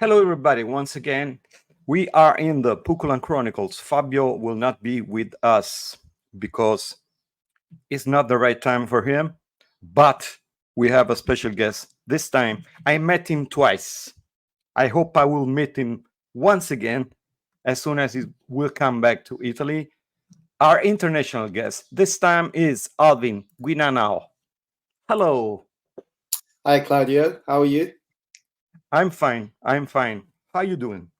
Hello, everybody. Once again, we are in the Pukulan Chronicles. Fabio will not be with us because it's not the right time for him, but we have a special guest. This time, I met him twice. I hope I will meet him once again as soon as he will come back to Italy. Our international guest this time is Alvin Guinanao. Hello. Hi, Claudio. How are you? I'm fine. I'm fine. How you doing?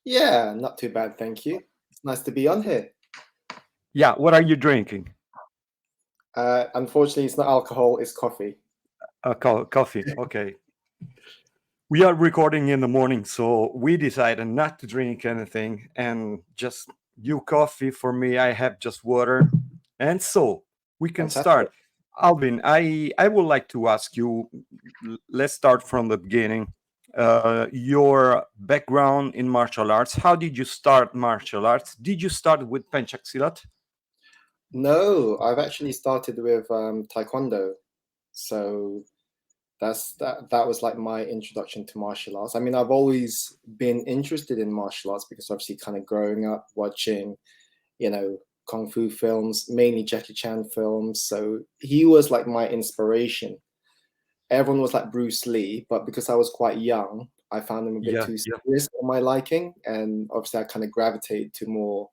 Yeah, not too bad, thank you. It's nice to be on here. Yeah, what are you drinking? Unfortunately, it's not alcohol, it's coffee. Coffee. Okay. We are recording in the morning, so we decided not to drink anything and just you coffee. For me, I have just water. And so we can Fantastic. start. Alvin, I would like to ask you, let's start from the beginning. Your background in martial arts. How did you start martial arts? Did you start with Pencak Silat? No, I've actually started with Taekwondo. So that was like my introduction to martial arts. I mean, I've always been interested in martial arts because obviously kind of growing up watching, you know, kung fu films, mainly Jackie Chan films. So he was like my inspiration. Everyone was like Bruce Lee, but because I was quite young, I found him a bit Yeah, too yeah. serious for my liking, and obviously I kind of gravitated to more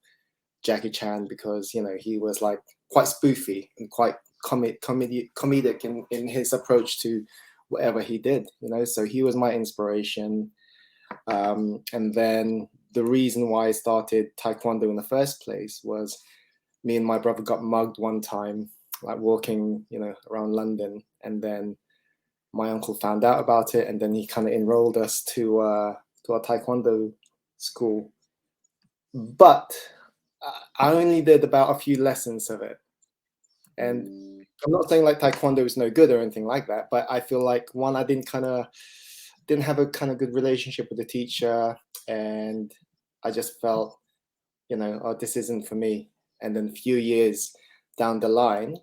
Jackie Chan because he was like quite spoofy and quite comedic in his approach to whatever he did. So he was my inspiration, and then the reason why I started Taekwondo in the first place was me and my brother got mugged one time, like walking around London, and then my uncle found out about it, and then he kind of enrolled us to our taekwondo school. But I only did about a few lessons of it, and I'm not saying like taekwondo is no good or anything like that. But I feel like one, I didn't have a kind of good relationship with the teacher, and I just felt, oh, this isn't for me. And then a few years down the line,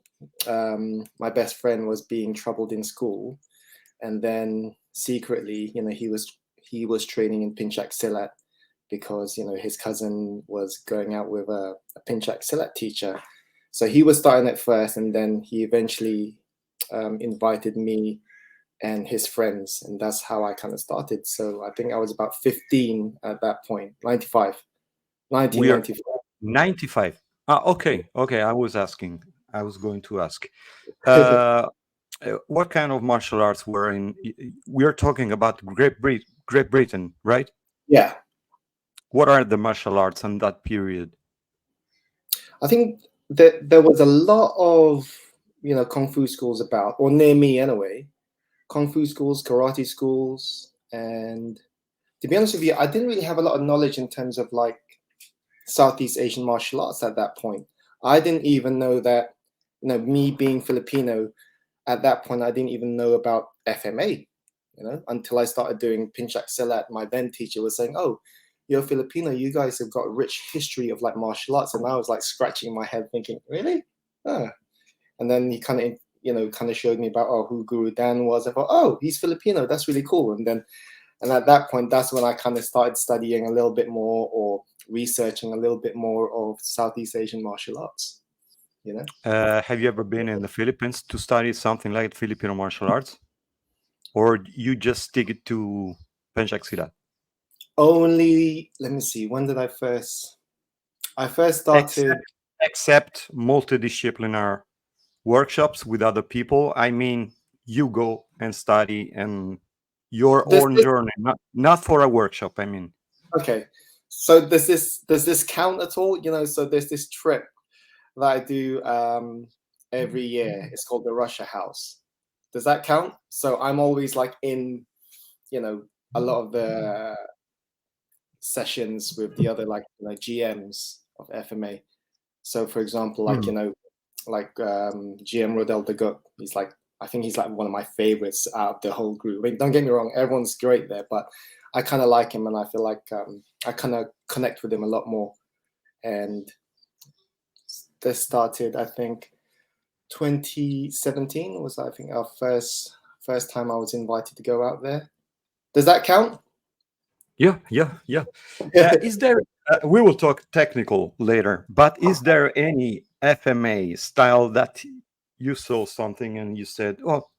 my best friend was being troubled in school, and then secretly, he was training in Pencak Silat because his cousin was going out with a Pencak Silat teacher. So he was starting it first, and then he eventually invited me and his friends, and that's how I kind of started. So I think I was about 15 at that point, 95, We are 1995. 95. Ah, okay, okay. I was going to ask. Uh, what kind of martial arts were in? We are talking about Great Britain, right? Yeah, What are the martial arts in that period? I think that there was a lot of kung fu schools about, or near me anyway, kung fu schools, karate schools, and to be honest with you, I didn't really have a lot of knowledge in terms of like Southeast Asian martial arts at that point. I didn't even know that, me being Filipino at that point, I didn't even know about FMA, until I started doing Pencak Silat. My then teacher was saying, "Oh, you're Filipino. You guys have got a rich history of like martial arts." And I was like scratching my head, thinking, "Really?" Oh. And then he kind of showed me about who Guru Dan was. I thought, "Oh, he's Filipino. That's really cool." And at that point, that's when I kind of started studying a little bit more or researching a little bit more of Southeast Asian martial arts. You know, Have you ever been in the Philippines to study something like Filipino martial arts, or you just stick it to Pencak Silat? only let me see. When did I first? I first started. Except except multidisciplinary workshops with other people. I mean, you go and study and your This, own this journey, not for a workshop. I mean, okay. So does this count at all? So there's this trip that I do every year. It's called the Russia House. Does that count? So I'm always like in you know a lot of the sessions with the other like GMs of FMA. So for example, like hmm. GM Rodel de Gut, he's like, I think he's like one of my favorites out of the whole group. I mean, don't get me wrong, everyone's great there, but I kind of like him, and I feel like I kind of connect with him a lot more. And this started, I think, 2017 was, I think, our first time I was invited to go out there. Does that count? Yeah, yeah, yeah. Is there? We will talk technical later, but is there any FMA style that you saw something and you said, "Oh,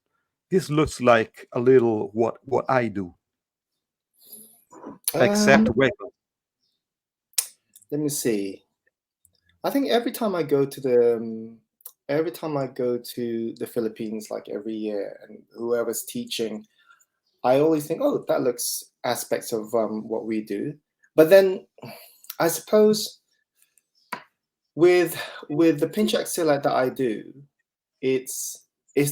this looks like a little what I do," except Um, weapons? Let me see. I think every time I go to the Philippines, like every year, and whoever's teaching, I always think, oh, that looks aspects of what we do. But then, I suppose with the Pencak Silat that I do, it's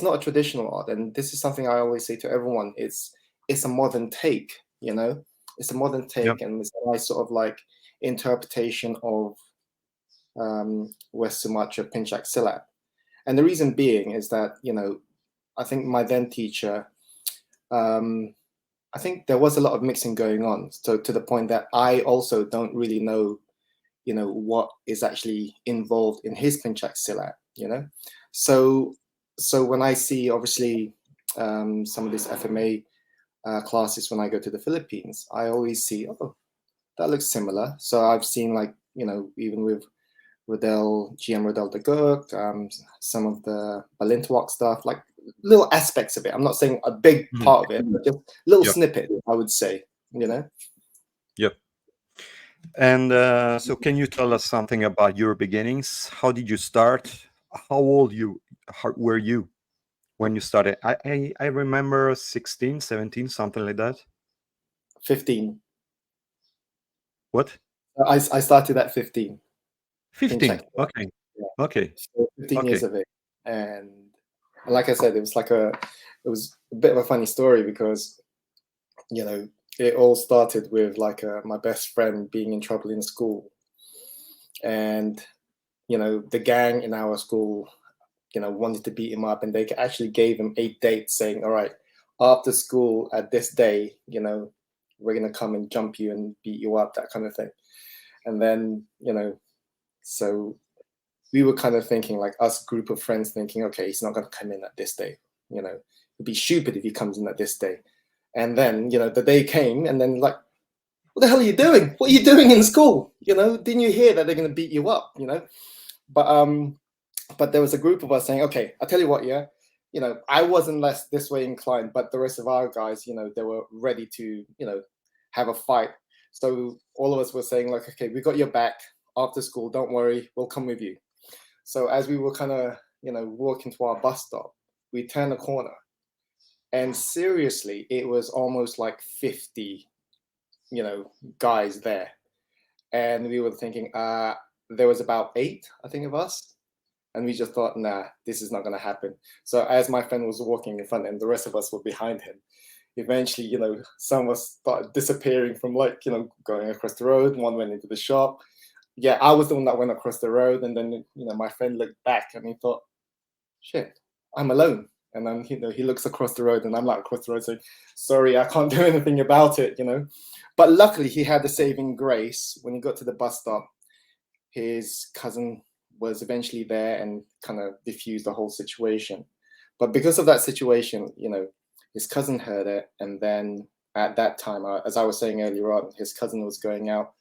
not a traditional art, and this is something I always say to everyone. It's a modern take, you know. It's a modern Yeah, take, and it's a nice sort of like interpretation of West Sumatra Pencak Silat. And the reason being is that, you know, I think my then teacher, um, I think there was a lot of mixing going on. So to the point that I also don't really know, you know, what is actually involved in his Pencak Silat, you know. So when I see obviously some of these FMA classes when I go to the Philippines, I always see, oh, that looks similar. So I've seen, like, you know, even with GM Rodel de Gurk, some of the Balintawak stuff, like little aspects of it. I'm not saying a big mhm, part of it, but just little yeah, snippet, I would say, you know. yeah. And so, can you tell us something about your beginnings? How did you start? How old were you when you started? I remember 16, 17, something like that. 15. What? I started at 15 in Czech. 15. Okay. Yeah. Okay. So 15 years Okay. of it. And like I said, it was a bit of a funny story because, you know, it all started with like my best friend being in trouble in school. And, you know, the gang in our school, you know, wanted to beat him up, and they actually gave him a date saying, all right, after school at this day, you know, we're going to come and jump you and beat you up, that kind of thing. And then, you know, so we were kind of thinking, like, us group of friends thinking, okay, he's not going to come in at this day, you know, it'd be stupid if he comes in at this day. And then, you know, the day came, and then, like, what the hell are you doing? What are you doing in school? You know, didn't you hear that they're going to beat you up? You know, but there was a group of us saying, okay, I'll tell you what, yeah, you know, I wasn't less this way inclined, but the rest of our guys, you know, they were ready to, you know, have a fight. So all of us were saying, like, okay, we got your back after school. Don't worry, we'll come with you. So as we were kind of, you know, walking to our bus stop, we turned a corner, and seriously, it was almost like 50, you know, guys there. And we were thinking, there was about 8, I think, of us. And we just thought, nah, this is not going to happen. So as my friend was walking in front and the rest of us were behind him, eventually, you know, some of us started disappearing from, like, you know, going across the road. One went into the shop. Yeah, I was the one that went across the road. And then, you know, my friend looked back and he thought, shit, I'm alone. And then, you know, he looks across the road and I'm like across the road saying, sorry, I can't do anything about it, you know. But luckily he had the saving grace. When he got to the bus stop, his cousin was eventually there and kind of diffused the whole situation. But because of that situation, you know, his cousin heard it. And then at that time, as I was saying earlier on, his cousin was going out,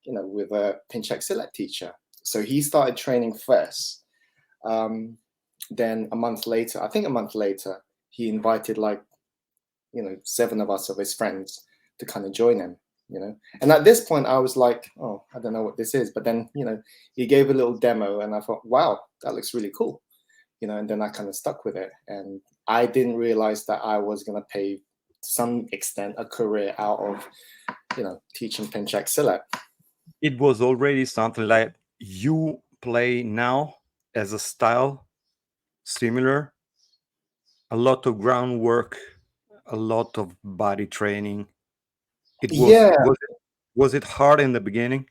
you know, with a Pencak Silat teacher. So he started training first. Then a month later, I think a month later, he invited, like, you know, 7 of us, of his friends, to kind of join him, you know. And at this point I was like, oh, I don't know what this is. But then, you know, he gave a little demo and I thought, wow, that looks really cool, you know. And then I kind of stuck with it, and I didn't realize that I was going to pay, to some extent, a career out of, you know, teaching Pencak Silat. It was already something like you play now as a style similar, a lot of groundwork, a lot of body training. It was Yeah, was it hard in the beginning?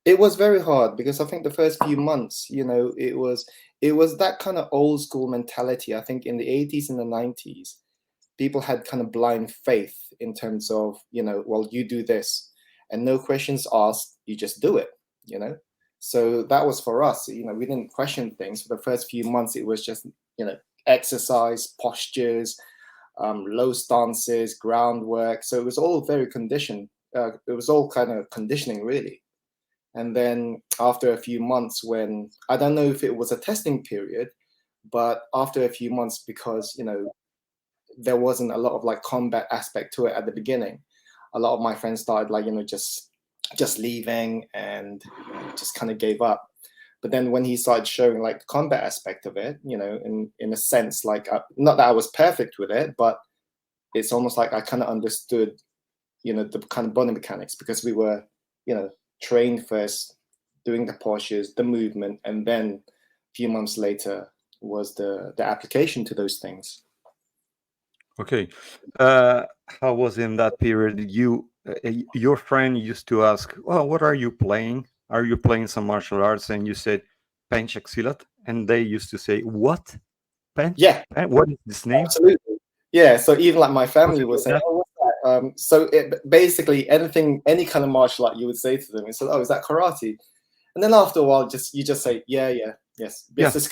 it was very hard because I think the first few months, you know, it was that kind of old school mentality. I think in the 80s and the 90s, people had kind of blind faith in terms of, you know, well, you do this and no questions asked, you just do it, you know. So that was for us, you know, we didn't question things. For the first few months, it was just, you know, exercise, postures, low stances, groundwork. So it was all very conditioned it was all kind of conditioning, really. And then after a few months, when I don't know if it was a testing period, but after a few months, because there wasn't a lot of like combat aspect to it at the beginning, a lot of my friends started like just leaving and just kind of gave up. But then when he started showing like the combat aspect of it, in a sense, like not that I was perfect with it, but it's almost like I kind of understood, the kind of body mechanics, because we were, trained first, doing the postures, the movement, and then a few months later was the application to those things. Okay. How was in that period? Your friend used to ask, "Well, what are you playing? Are you playing some martial arts?" And you said, "Pencak Silat," and they used to say, "What? Yeah, What is this name?" absolutely. Yeah. So even like my Was family it was like saying, that? "Oh, what's that?" So basically any kind of martial art, you would say to them, and said, "Oh, is that karate?" And then after a while, you just say, "Yeah, yeah, yes, Yeah, it's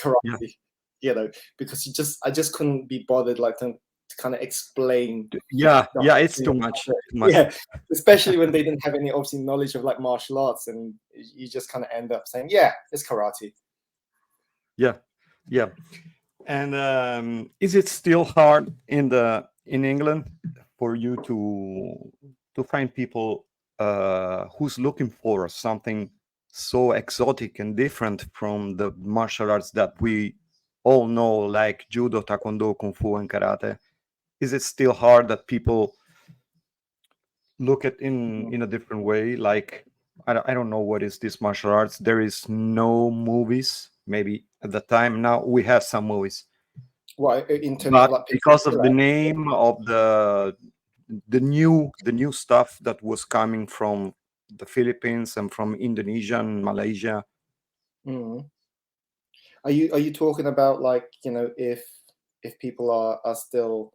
yeah, karate." Because I just couldn't be bothered like to kind of explain yeah, the yeah. whole It's thing too about much. it. Too much. Yeah, especially when they didn't have any obviously knowledge of like martial arts, and you just kind of end up saying, "Yeah, it's karate." Yeah, yeah. And is it still hard in England for you to find people who's looking for something so exotic and different from the martial arts that we all know, like judo, taekwondo, kung fu, and karate? Is it still hard that people look at in a different way? Like I don't know what is this martial arts. There is no movies. Maybe at the time now we have some movies, Well, in terms of but like Pencak because of the Silat, name of the new stuff that was coming from the Philippines and from Indonesia and Malaysia. mm. Are you talking about like if people are still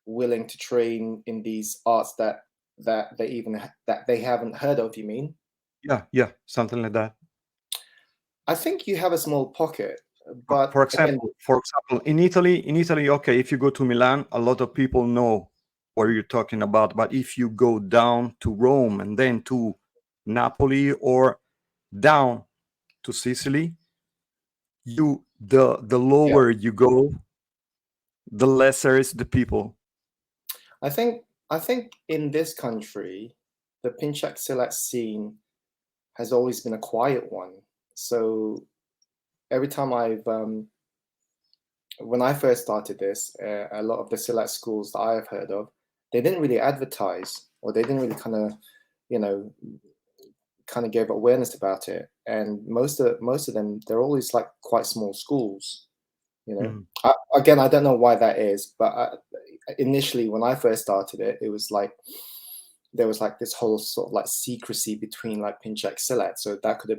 willing to train in these arts that they haven't heard of? You mean? Yeah, something like that. I think you have a small pocket, For, but for again, example, for example, in Italy, okay, if you go to Milan, a lot of people know what you're talking about. But if you go down to Rome and then to Napoli or down to Sicily, the yeah, lower you go, the lesser is the people. I think in this country, the Pencak Silat scene has always been a quiet one. So every time when I first started this, a lot of the Silat schools that I have heard of, they didn't really advertise, or they didn't really you know, kind of gave awareness about it. And most of them, they're always like quite small schools. Mhm. Again, I don't know why that is, but initially when I first started it, it was like there was like this whole sort of like secrecy between like Pencak Silat, so that could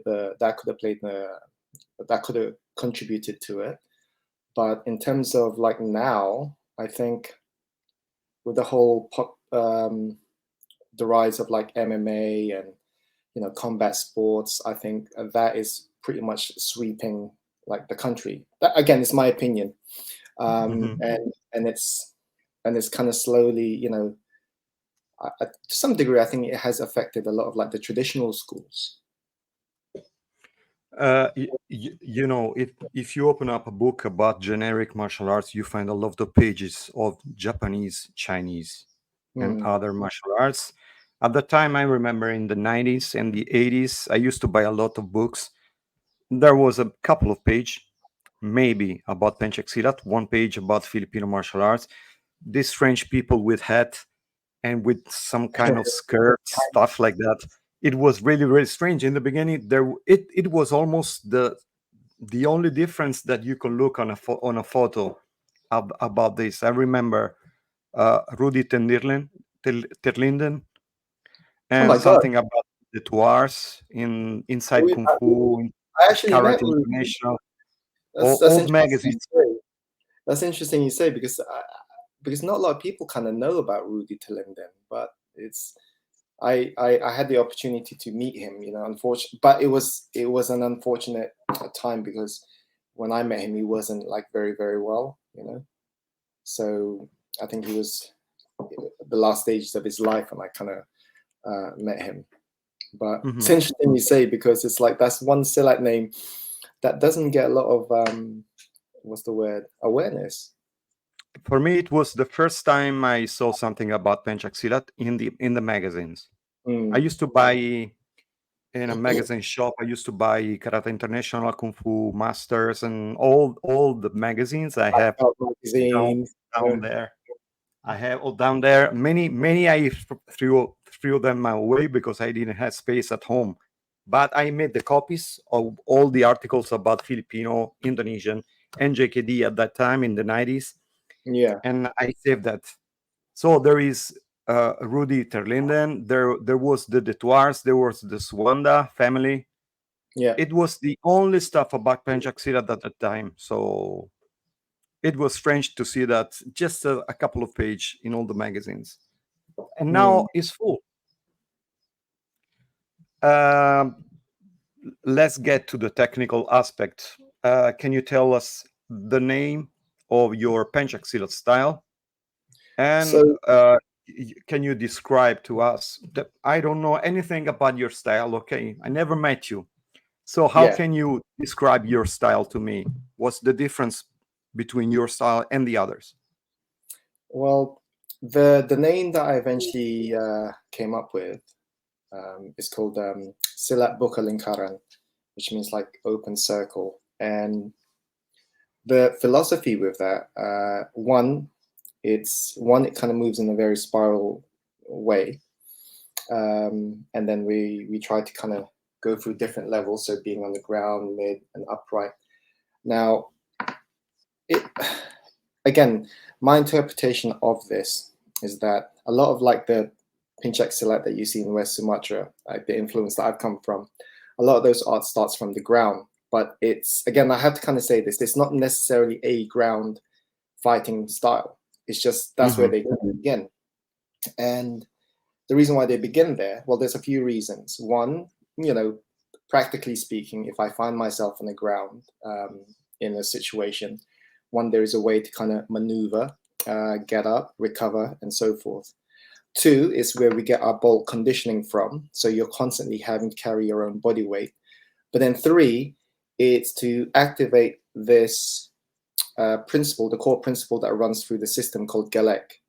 have contributed to it. But in terms of like now, I think with the whole the rise of like MMA and combat sports, I think that is pretty much sweeping like the country. That, again, it's my opinion, Mhm. and it's kind of slowly, to some degree, I think it has affected a lot of like the traditional schools. If you open up a book about generic martial arts, you find a lot of pages of Japanese, Chinese, and Mm. other martial arts. At the time, I remember in the 90s and the 80s, I used to buy a lot of books. There was a couple of pages, maybe about Pencak Silat, one page about Filipino martial arts. These French people with hat and with some kind of skirt, stuff like that. It was really, really strange. In the beginning, it was almost the only difference that you can look on a photo about this. I remember Rudy Terlinden Oh and my god! something about the Tuars inside Kung I, Fu, I actually met Karate Ruby. International, That's old interesting you magazines. say. That's interesting you say, because not a lot of people kind of know about Rudy Telinden, but I had the opportunity to meet him, unfortunately, but it was an unfortunate time, because when I met him, he wasn't like very, very well. So I think he was the last stages of his life, and I kind of met him. But it's Mhm. interesting you say, because it's like that's one Silat name that doesn't get a lot of what's the word, awareness. For me, it was the first time I saw something about Pencak Silat in the magazines. I Mm. used to buy in a magazine shop. I used to buy Karate International, Kung Fu Masters, and all the magazines I have Art down magazines. down there. I have all down there. Many I threw them away because I didn't have space at home. But I made the copies of all the articles about Filipino, Indonesian, and JKD at that time in the 90s, Yeah, and I saved that. So there is Rudy Terlinden. There was the Detuars. There was the Swanda family. yeah. It was the only stuff about Pencak Silat at the time. So it was strange to see that just a couple of pages in all the magazines, and Mm. now it's full. Um, let's get to the technical aspect. Can you tell us the name of your Pencak Silat style, and So can you describe to us that I don't know anything about your style? Okay, I never met you, so how yeah, can you describe your style to me? What's the difference between your style and the others? well, the name that I eventually came up with is called Silat Buka Lingkaran, which means like open circle. And the philosophy with that, it kind of moves in a very spiral way, and then we try to kind of go through different levels, so being on the ground, mid, and upright. Now, it again, my interpretation of this is that a lot of like the Pencak Silat that you see in West Sumatra, like the influence that I've come from, a lot of those art starts from the ground. But it's, again, I have to kind of say this, it's not necessarily a ground fighting style. It's just that's where Mhm. they begin. And the reason why they begin there, well, there's a few reasons. One, practically speaking, if I find myself on the ground in a situation, one, there is a way to kind of maneuver, get up, recover, and so forth. Two is where we get our bolt conditioning from. So you're constantly having to carry your own body weight. But then three, it's to activate this principle, the core principle that runs through the system called Galek.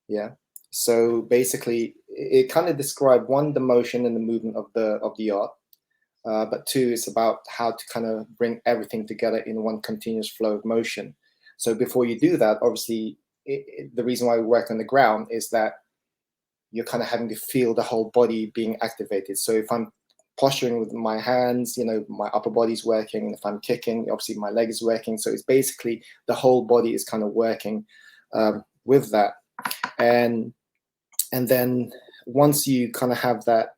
Yeah. So basically, it kind of described one, the motion and the movement of the art, but two, it's about how to kind of bring everything together in one continuous flow of motion. So before you do that, obviously, the reason why we work on the ground is that you're kind of having to feel the whole body being activated. So if I'm posturing with my hands, my upper body's working. If I'm kicking, obviously my leg is working. So it's basically the whole body is kind of working with that. And then once you kind of have that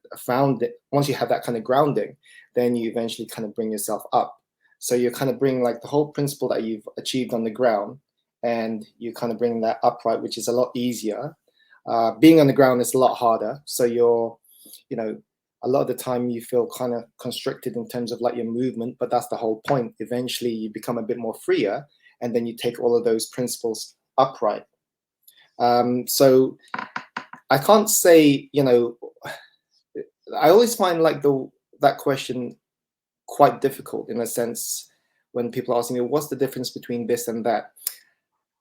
once you have that kind of grounding, then you eventually kind of bring yourself up. So you're kind of bringing like the whole principle that you've achieved on the ground, and you kind of bring that upright, which is a lot easier. Being on the ground is a lot harder. So a lot of the time you feel kind of constricted in terms of like your movement, but that's the whole point. Eventually you become a bit more freer, and then you take all of those principles upright. So I can't say, I always find like that question quite difficult in a sense when people ask me, what's the difference between this and that?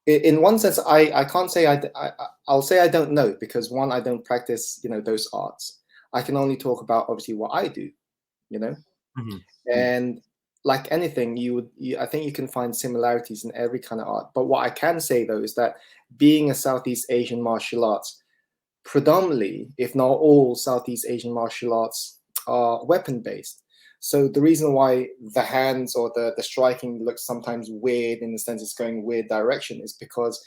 In one sense, I can't say I'll say I don't know, because one, I don't practice, those arts. I can only talk about obviously what I do, you know, Mhm. and like anything, I think you can find similarities in every kind of art. But what I can say though is that being a Southeast Asian martial arts, predominantly, if not all, Southeast Asian martial arts are weapon based. So the reason why the hands or the striking looks sometimes weird, in the sense it's going weird direction, is because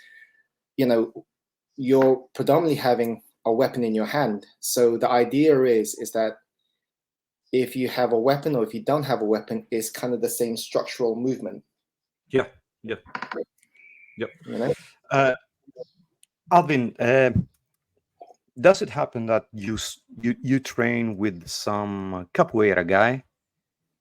you're predominantly having a weapon in your hand. So the idea is that if you have a weapon or if you don't have a weapon, it's kind of the same structural movement. Yeah, yeah, yeah. You know? Alvin, does it happen that you train with some capoeira guy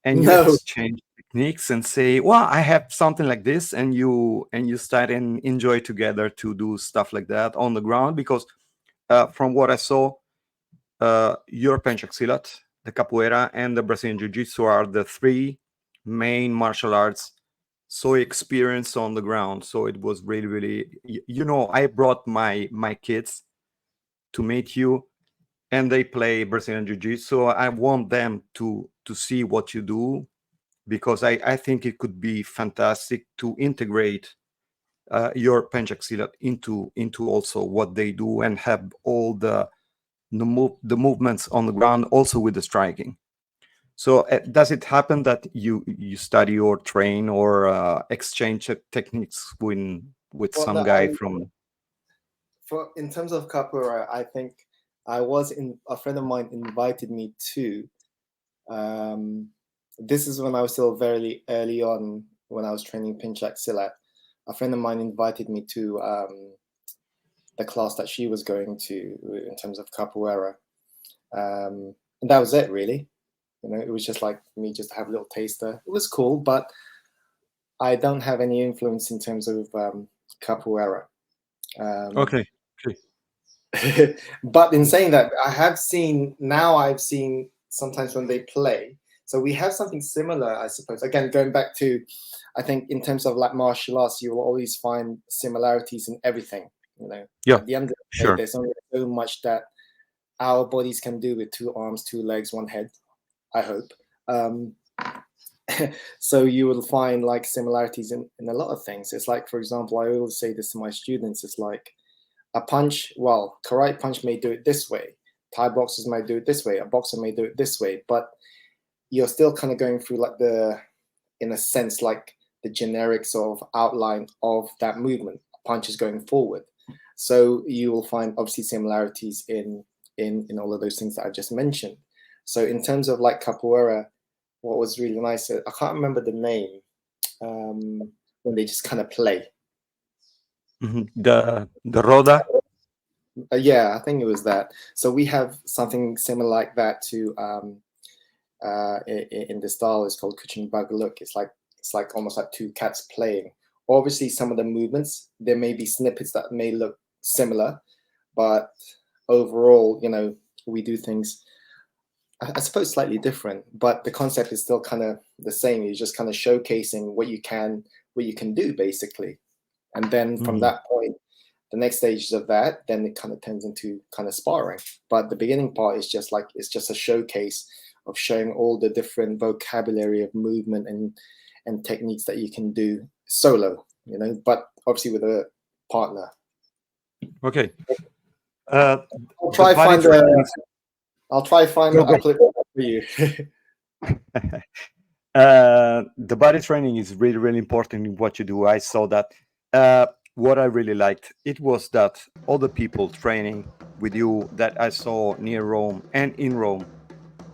and you No, exchange techniques and say, "Well, I have something like this," and you start and enjoy together to do stuff like that on the ground? Because from what I saw, your Pencak Silat, the capoeira, and the Brazilian Jiu-Jitsu are the three main martial arts so experienced on the ground. So it was really, really, I brought my kids to meet you, and they play Brazilian Jiu-Jitsu. So I want them to see what you do, because I think it could be fantastic to integrate your Pencak Silat into also what they do, and have all the movements on the ground also with the striking. So does it happen that you study or train or exchange techniques with Well, some guy from? in terms of capoeira, I think a friend of mine invited me to. This is when I was still very early on, when I was training Pencak Silat. A friend of mine invited me to the class that she was going to in terms of capoeira, and that was it, really. It was just like me just to have a little taster. It was cool, but I don't have any influence in terms of capoeira. Okay. But in saying that, I've seen sometimes when they play. So we have something similar, I suppose. Again, going back to, I think in terms of like martial arts, you will always find similarities in everything. Yeah, At the end of the day, sure. there's only so much that our bodies can do with 2 arms, 2 legs, 1 head, I hope. So you will find like similarities in a lot of things. It's like, for example, I always say this to my students, it's like a punch, well, karate punch may do it this way, Thai boxers may do it this way, a boxer may do it this way, but you're still kind of going through like in a sense, like the generic sort of outline of that movement. A punch is going forward. So you will find obviously similarities in all of those things that I just mentioned. So in terms of like capoeira, what was really nice, I can't remember the name, when they just kind of play. The Roda. Yeah, I think it was that. So we have something similar like that to in the style. It's called Kuching Bagaluk. It's like almost like 2 cats playing. Obviously, some of the movements, there may be snippets that may look similar, but overall, we do things, I suppose, slightly different. But the concept is still kind of the same. You're just kind of showcasing what you can do, basically. And then from that point, the next stages of that, then it kind of turns into kind of sparring. But the beginning part is just like, it's just a showcase of showing all the different vocabulary of movement and techniques that you can do solo, but obviously with a partner. Okay. I'll try find a clip for you. The body training is really, really important in what you do. I saw that. What I really liked, it was that all the people training with you that I saw near Rome and in Rome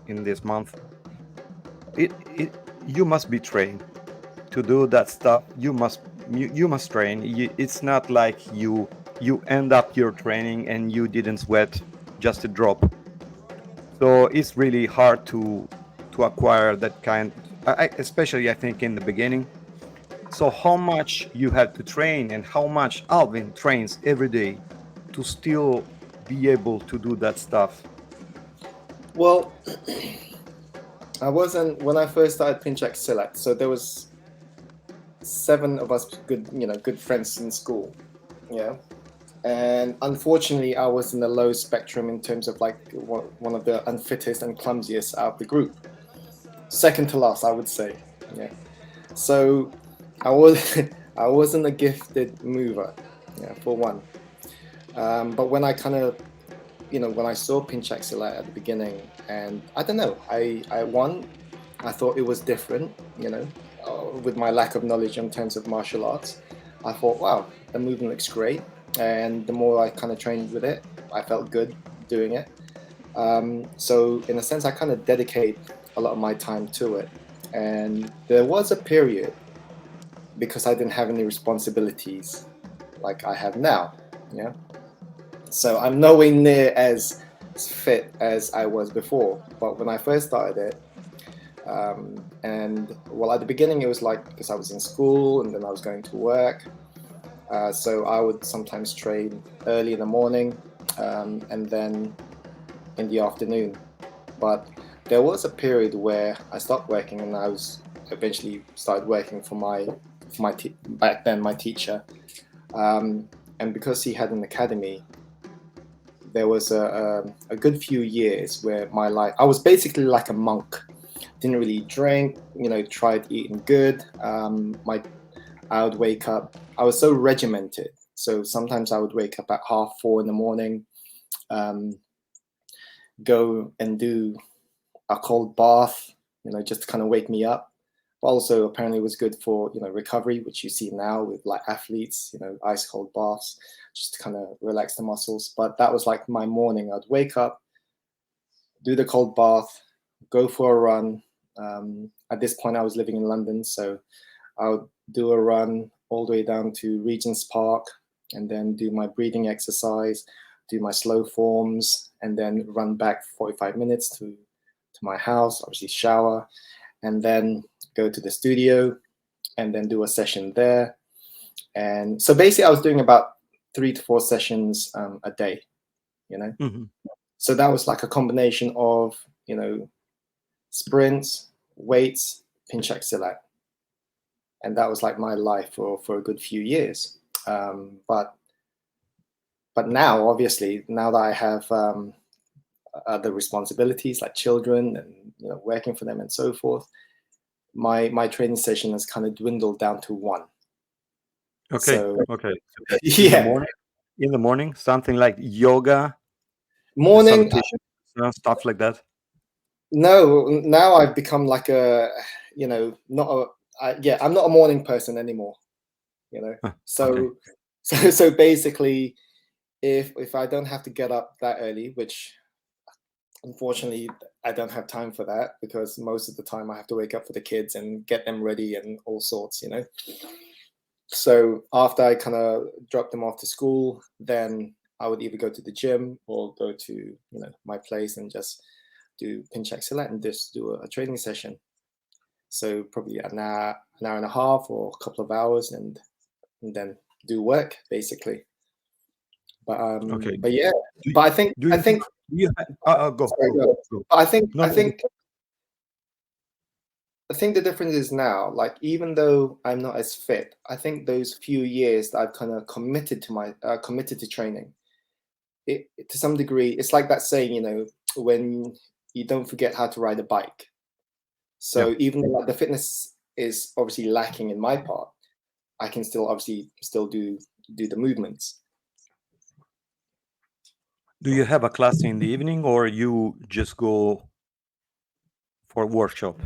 in this month, you must be trained to do that stuff. You must train. It's not like you end up your training and you didn't sweat just a drop. So it's really hard to acquire that kind, especially I think in the beginning. So how much you have to train, and how much Alvin trains every day to still be able to do that stuff? Well, I wasn't, when I first started Pencak Silat, so there was 7 of us good friends in school, and unfortunately I was in the low spectrum in terms of like one of the unfittest and clumsiest out of the group, second to last, I would say. So I wasn't a gifted mover, for one. But when I kind of, when I saw Pencak Silat at the beginning, and I don't know, I thought it was different, with my lack of knowledge in terms of martial arts. I thought, wow, the movement looks great. And the more I kind of trained with it, I felt good doing it. So in a sense, I kind of dedicate a lot of my time to it. And there was a period, because I didn't have any responsibilities like I have now, so I'm nowhere near as fit as I was before. But when I first started it, and well, at the beginning it was like, because I was in school and then I was going to work, so I would sometimes train early in the morning, and then in the afternoon. But there was a period where I stopped working, and I was eventually started working for back then my teacher. And because he had an academy, there was a good few years where my life, I was basically like a monk. Didn't really drink, tried eating good. I would wake up, I was so regimented. So sometimes I would wake up at 4:30 in the morning, go and do a cold bath, just to kind of wake me up. But also apparently it was good for, recovery, which you see now with like athletes, ice cold baths, just to kind of relax the muscles. But that was like my morning. I'd wake up, do the cold bath, go for a run. At this point I was living in London, so I would do a run all the way down to Regent's Park, and then do my breathing exercise, do my slow forms, and then run back 45 minutes to my house, obviously shower, and then go to the studio and then do a session there. And so basically I was doing about 3 to 4 sessions a day, Mm-hmm. So that was like a combination of, sprints, weights, Pencak Silat. And that was like my life for a good few years. But now, obviously, now that I have other responsibilities like children and working for them and so forth, my training session has kind of dwindled down to one. Okay. So Okay. yeah, In the morning, something like yoga, morning. salutation, stuff like that. No, now I've become like not I'm not a morning person anymore. So Okay. so basically, if I don't have to get up that early, which unfortunately I don't have time for that, because most of the time I have to wake up for the kids and get them ready and all sorts. So after I kind of drop them off to school, then I would either go to the gym or go to my place and just do Pencak Silat and just do a training session. So probably an hour and a half or a couple of hours, and then do work basically. But Okay. but yeah, Do, but I think do you go, sorry, go, go ahead. go. But No, I no. think the difference is now, like, even though I'm not as fit, I think those few years that I've kind of committed to training, it to some degree, it's like that saying, when you don't forget how to ride a bike. Yeah. So even though like, the fitness is obviously lacking in my part, I can still obviously do the movements. Do you have a class in the evening, or you just go for a workshop?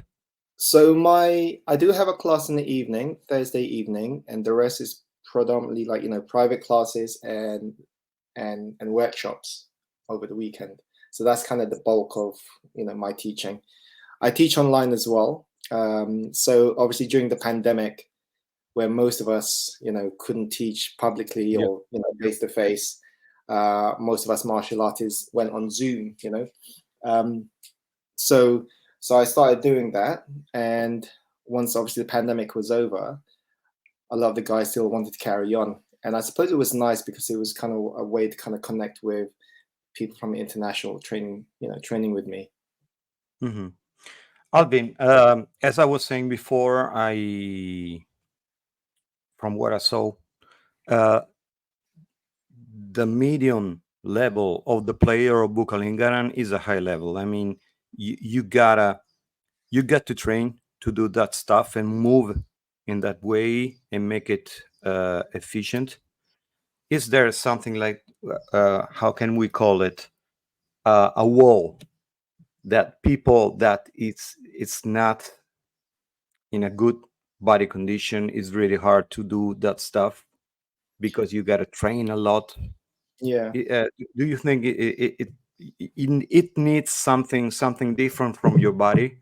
So I do have a class in the evening, Thursday evening, and the rest is predominantly like private classes and workshops over the weekend. So that's kind of the bulk of my teaching. I teach online as well. So obviously during the pandemic, where most of us couldn't teach publicly Yeah. or face to face, most of us martial artists went on Zoom. So I started doing that, and once obviously the pandemic was over, a lot of the guys still wanted to carry on, and I suppose it was nice because it was kind of a way to kind of connect with people from international training, training with me. Mm-hmm. Alvin, as I was saying before, from what I saw, uh, the medium level of the player of Buka Lingkaran is a high level. I mean, you got to train to do that stuff and move in that way and make it efficient. Is there something like how can we call it, a wall that people that it's not in a good body condition is really hard to do that stuff because you got to train a lot? Yeah, Do you think it needs something different from your body,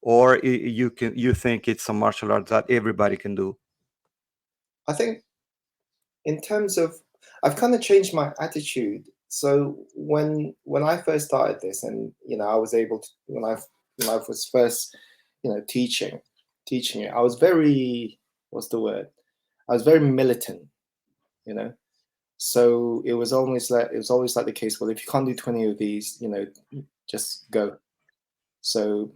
or you think it's a martial art that everybody can do? I think in terms of, I've kind of changed my attitude. So when I first started this, and I was able to, when I was first teaching it, I was very, what's the word, I was very militant, you know So it was always like the case. Well, if you can't do 20 of these, just go. So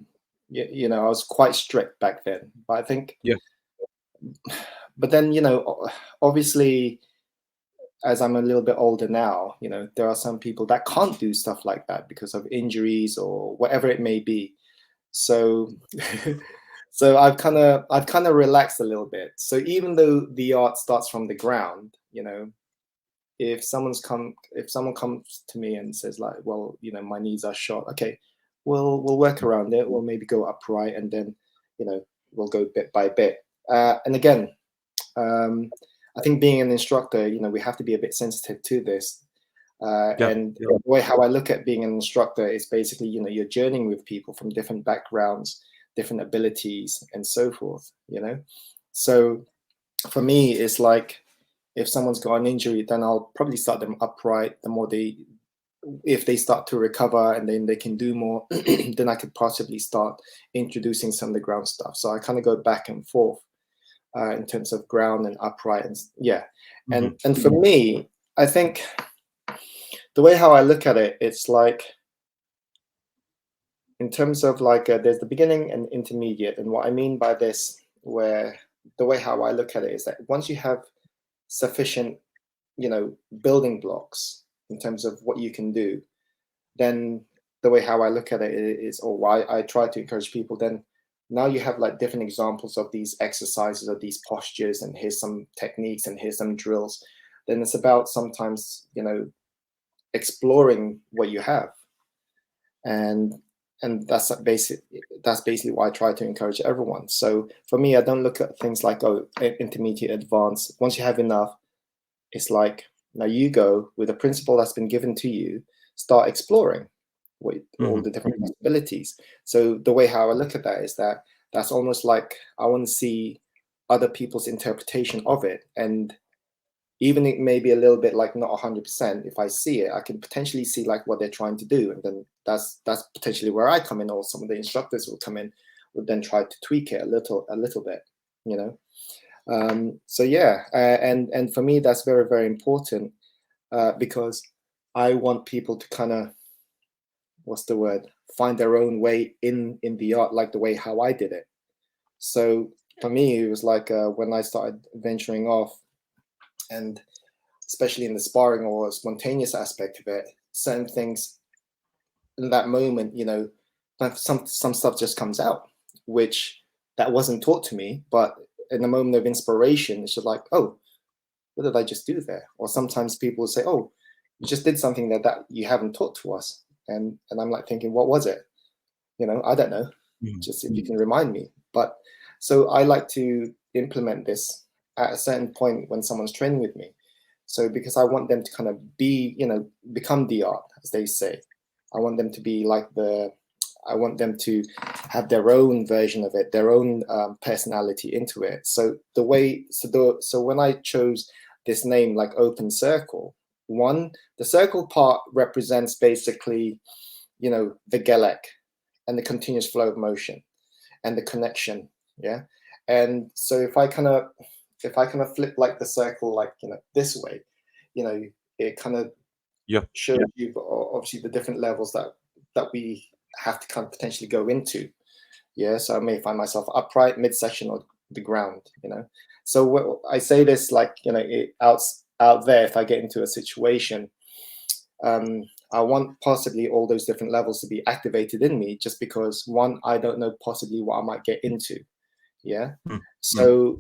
I was quite strict back then. But I think, Yeah. but then obviously, as I'm a little bit older now, there are some people that can't do stuff like that because of injuries or whatever it may be. So so I've kind of relaxed a little bit. So even though the art starts from the ground, if someone comes to me and says like, well, my knees are shot, okay, we'll work around it. We'll maybe go upright, and then we'll go bit by bit. And again, I think being an instructor, we have to be a bit sensitive to this. And the way how I look at being an instructor is basically, you're journeying with people from different backgrounds, different abilities, and so forth. So for me, it's like, if someone's got an injury, then I'll probably start them upright. The more if they start to recover and then they can do more, then I could possibly start introducing some of the ground stuff. So I kind of go back and forth in terms of ground and upright, and and for me, I think the way how I look at it, it's like, in terms of like there's the beginning and intermediate, and what I mean by this, where the way how I look at it is that once you have sufficient building blocks in terms of what you can do, then the way how I look at it is, or why I try to encourage people, then now you have like different examples of these exercises, of these postures, and here's some techniques and here's some drills. Then it's about sometimes exploring what you have, and that's basically why I try to encourage everyone. So for me, I don't look at things like, oh, intermediate, advanced. Once you have enough, it's like, now you go with a principle that's been given to you, start exploring with all the different possibilities. So the way how I look at that is that that's almost like, I want to see other people's interpretation of it. And even it may be a little bit like not 100%, if I see it, I can potentially see like what they're trying to do. And then that's potentially where I come in, or some of the instructors will come in, would then try to tweak it a little bit, so yeah, and for me, that's very, very important, because I want people to kind of, what's the word, find their own way in the art, like the way how I did it. So for me, it was like when I started venturing off, and especially in the sparring or spontaneous aspect of it, certain things in that moment, some stuff just comes out, which that wasn't taught to me, but in a moment of inspiration, it's just like, oh, what did I just do there? Or sometimes people will say, oh, you just did something that you haven't taught to us. And I'm like thinking, what was it? I don't know. Just if you can remind me. But so I like to implement this at a certain point when someone's training with me. So because I want them to kind of be, become the art, as they say. I want them to be like I want them to have their own version of it, their own personality into it. So so when I chose this name, like Open Circle, the circle part represents basically, the Gelek and the continuous flow of motion and the connection. Yeah. And so if I kind of flip like the circle, like, this way, it kind of shows you obviously the different levels that we have to kind of potentially go into. Yeah. So I may find myself upright, midsection, or the ground, So I say this, like, out there, if I get into a situation, I want possibly all those different levels to be activated in me, just because, one, I don't know possibly what I might get into. Yeah. So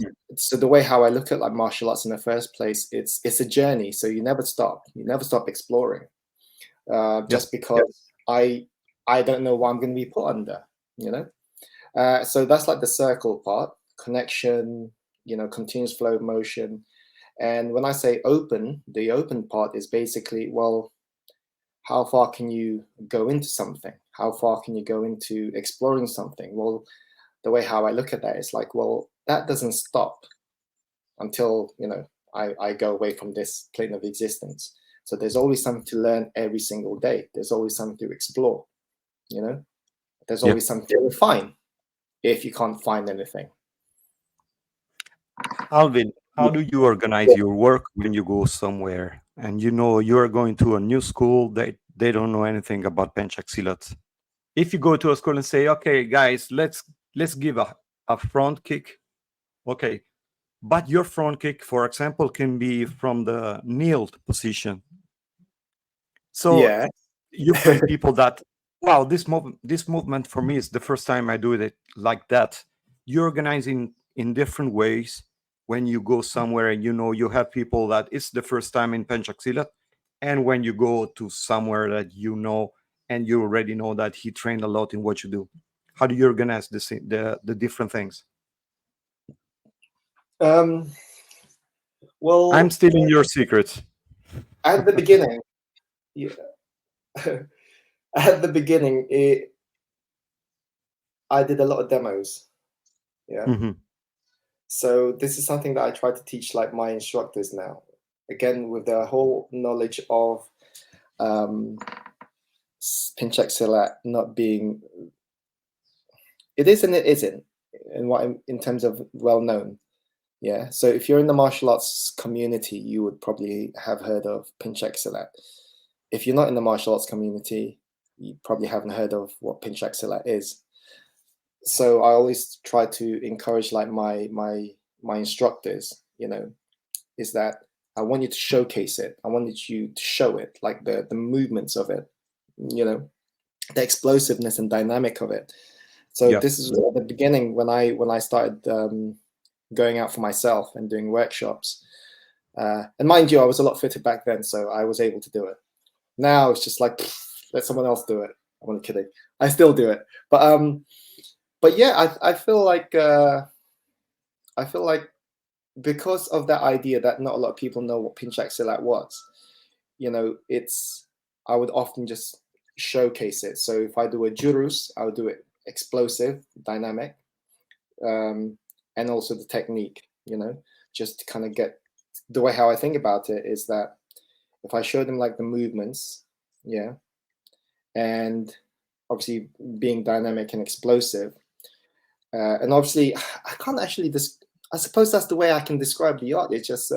the way how I look at like martial arts in the first place, it's a journey. So you never stop exploring, just because I don't know what I'm going to be put under, so that's like the circle part, connection, continuous flow of motion. And when I say open, the open part is basically, well, how far can you go into something? How far can you go into exploring something? Well, the way how I look at that is like, well, that doesn't stop until, I go away from this plane of existence. So there's always something to learn every single day. There's always something to explore, There's always something to refine if you can't find anything. Alvin, How do you organize your work when you go somewhere and you know you're going to a new school? They don't know anything about Pencak Silat. If you go to a school and say, "Okay, guys, let's give a front kick," okay, but your front kick, for example, can be from the kneeled position. So Yeah. you find people that, wow, this movement for me is the first time I do it like that. You organize in different ways when you go somewhere and you know you have people that it's the first time in Pencak Silat, and when you go to somewhere that you know and you already know that he trained a lot in what you do. How do you organize the different things? Um, I'm well, stealing your secrets. at the beginning, yeah, at the beginning, I did a lot of demos. Yeah. Mhm. So this is something that I try to teach like my instructors now. Again, with the whole knowledge of um, Pencak Silat not being, it is and it isn't, in in terms of well known. Yeah. So if you're in the martial arts community, you would probably have heard of Pencak Silat. If you're not in the martial arts community, you probably haven't heard of what Pencak Silat is. So I always try to encourage like my instructors, is that I want you to showcase it. I wanted you to show it, like the movements of it, the explosiveness and dynamic of it. So Yeah. this is at the beginning when I started going out for myself and doing workshops. And mind you, I was a lot fitter back then, so I was able to do it. Now it's just like let someone else do it. I'm only kidding. I still do it, but yeah, I feel like because of that idea that not a lot of people know what Pencak Silat was, it's I would often just showcase it. So if I do a jurus, I would do it explosive, dynamic, and also the technique. Just to kind of get the way how I think about it is that if I show them like the movements, yeah, and obviously being dynamic and explosive, and obviously I can't actually I suppose that's the way I can describe the art. It's just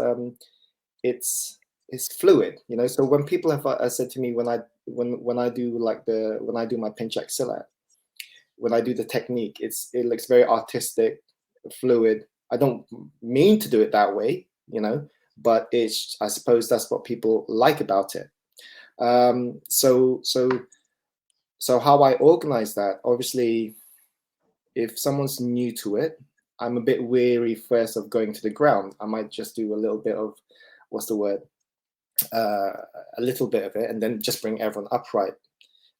it's it's fluid, So when people have said to me when I do when I do my Pencak Silat, when I do the technique, it looks very artistic, fluid. I don't mean to do it that way, but I suppose that's what people like about it. So how I organize that, obviously, if someone's new to it, I'm a bit weary first of going to the ground. I might just do a little bit of, what's the word? A little bit of it, and then just bring everyone upright.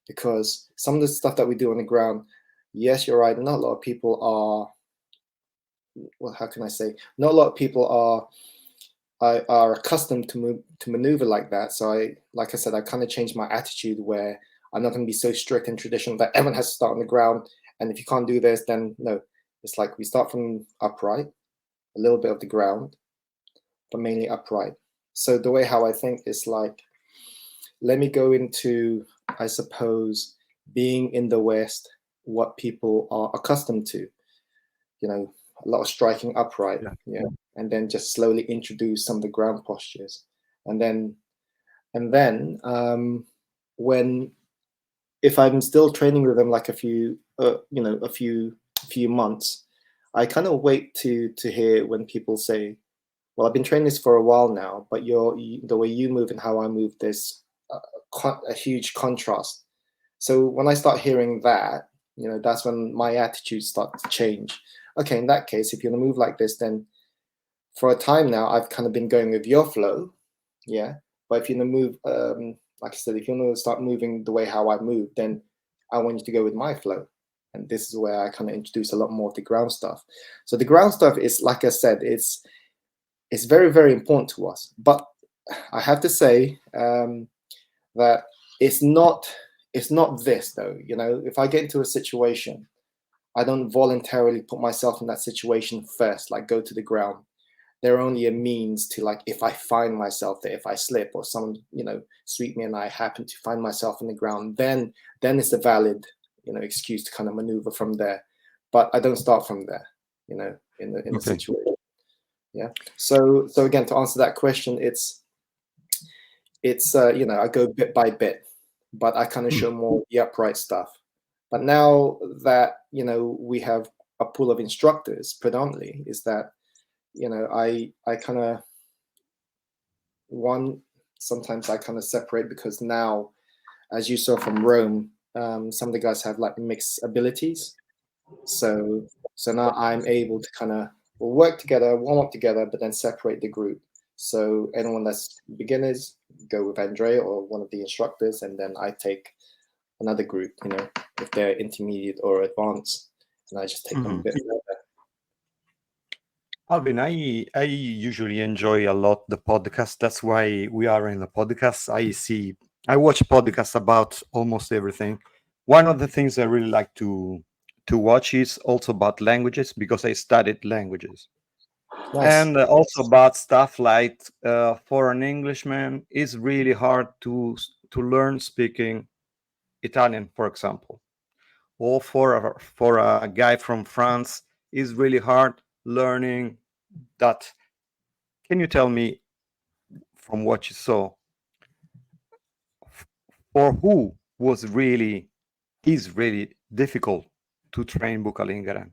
Because some of the stuff that we do on the ground, yes, you're right. Not a lot of people are. Well, how can I say? Not a lot of people are accustomed to maneuver like that. So like I said, I kind of changed my attitude where I'm not going to be so strict and traditional that everyone has to start on the ground. And if you can't do this, then no. It's like we start from upright, a little bit of the ground, but mainly upright. So the way how I think is like, let me go into, I suppose, being in the West, what people are accustomed to, a lot of striking upright, Yeah. and then just slowly introduce some of the ground postures. And then when, if I'm still training with them like a few months, I kind of wait to hear when people say, well, I've been training this for a while now, but the way you move and how I move, there's a huge contrast. So when I start hearing that, that's when my attitude starts to change. Okay, in that case, if you're gonna move like this, then for a time now, I've kind of been going with your flow, yeah. But if you're gonna move, like I said, if you're gonna start moving the way how I move, then I want you to go with my flow. And this is where I kind of introduce a lot more of the ground stuff. So the ground stuff is, like I said, it's very, very important to us. But I have to say that it's not this though. If I get into a situation, I don't voluntarily put myself in that situation first, like go to the ground. They're only a means to, like, if I find myself there, if I slip or someone, sweep me and I happen to find myself on the ground, then it's a valid, excuse to kind of maneuver from there. But I don't start from there, in the Okay. situation. Yeah. So again, to answer that question, it's I go bit by bit, but I kind of show more the upright stuff. But now that we have a pool of instructors predominantly, is that I kind of sometimes I kind of separate, because now, as you saw from Rome, some of the guys have like mixed abilities. So now I'm able to kind of work together, warm up together, but then separate the group. So anyone that's beginners, go with Andre or one of the instructors, and then I take another group, if they're intermediate or advanced, and I just take them a bit further. Alvin, I usually enjoy a lot the podcast. That's why we are in the podcast. I watch podcasts about almost everything. One of the things I really like to watch is also about languages, because I studied languages. Nice. And also about stuff like for an Englishman, it's really hard to learn speaking Italian, for example, or for a guy from France, it's really hard learning that. Can you tell me, from what you saw, for who is really difficult to train Buka Lingkaran?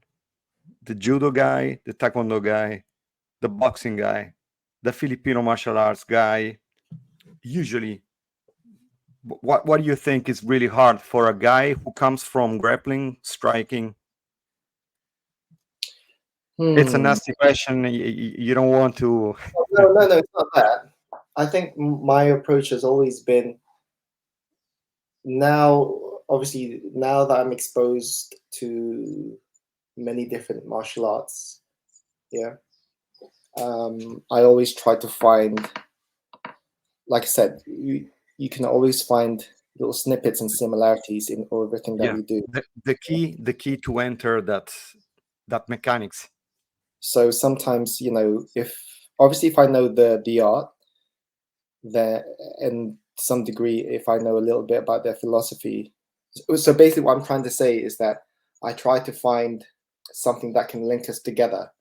The judo guy, the taekwondo guy, the boxing guy, the Filipino martial arts guy? Usually, what do you think is really hard for a guy who comes from grappling, striking? It's a nasty question. You don't want to. No, it's not that. I think my approach has always been, now, obviously, now that I'm exposed to many different martial arts, yeah, I always try to find, like I said, you can always find little snippets and similarities in everything that we do. The key to enter that mechanics. So sometimes, if I know the art, and to some degree, if I know a little bit about their philosophy. So basically what I'm trying to say is that I try to find something that can link us together.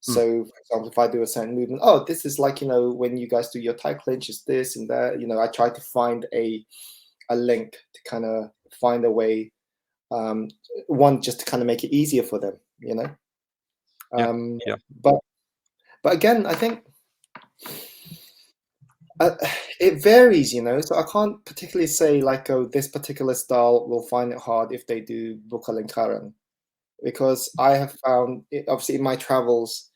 So, for example, if I do a certain movement, oh, this is like, when you guys do your Thai clinch, is this and that, I try to find a link to kind of find a way, one, just to kind of make it easier for them, But again, I think it varies, so I can't particularly say like, oh, this particular style will find it hard if they do Buka Lingkaran, because I have found, obviously in my travels,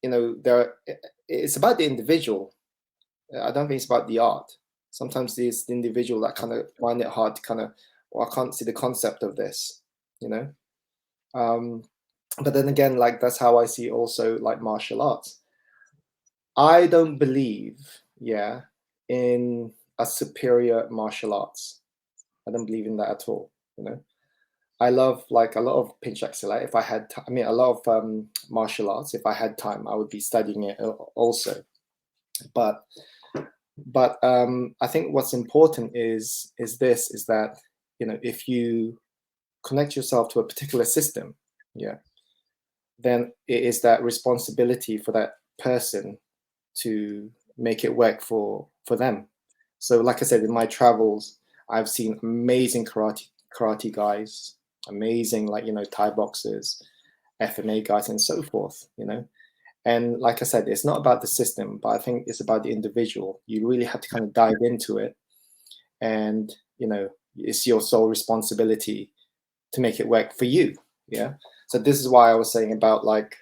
it's about the individual. I don't think it's about the art. Sometimes it's the individual that kind of find it hard to kind of, well, I can't see the concept of this, but then again, like, that's how I see also like martial arts. I don't believe, in a superior martial arts. I don't believe in that at all. I love like a lot of Pencak Silat. If I had, a lot of martial arts. If I had time, I would be studying it also. But I think what's important is that if you connect yourself to a particular system, then it is that responsibility for that person to make it work for them. So like I said, in my travels, I've seen amazing karate guys, amazing Thai boxers, FMA guys, and so forth, and like I said, it's not about the system, but I think it's about the individual. You really have to kind of dive into it, and it's your sole responsibility to make it work for you. So this is why I was saying about like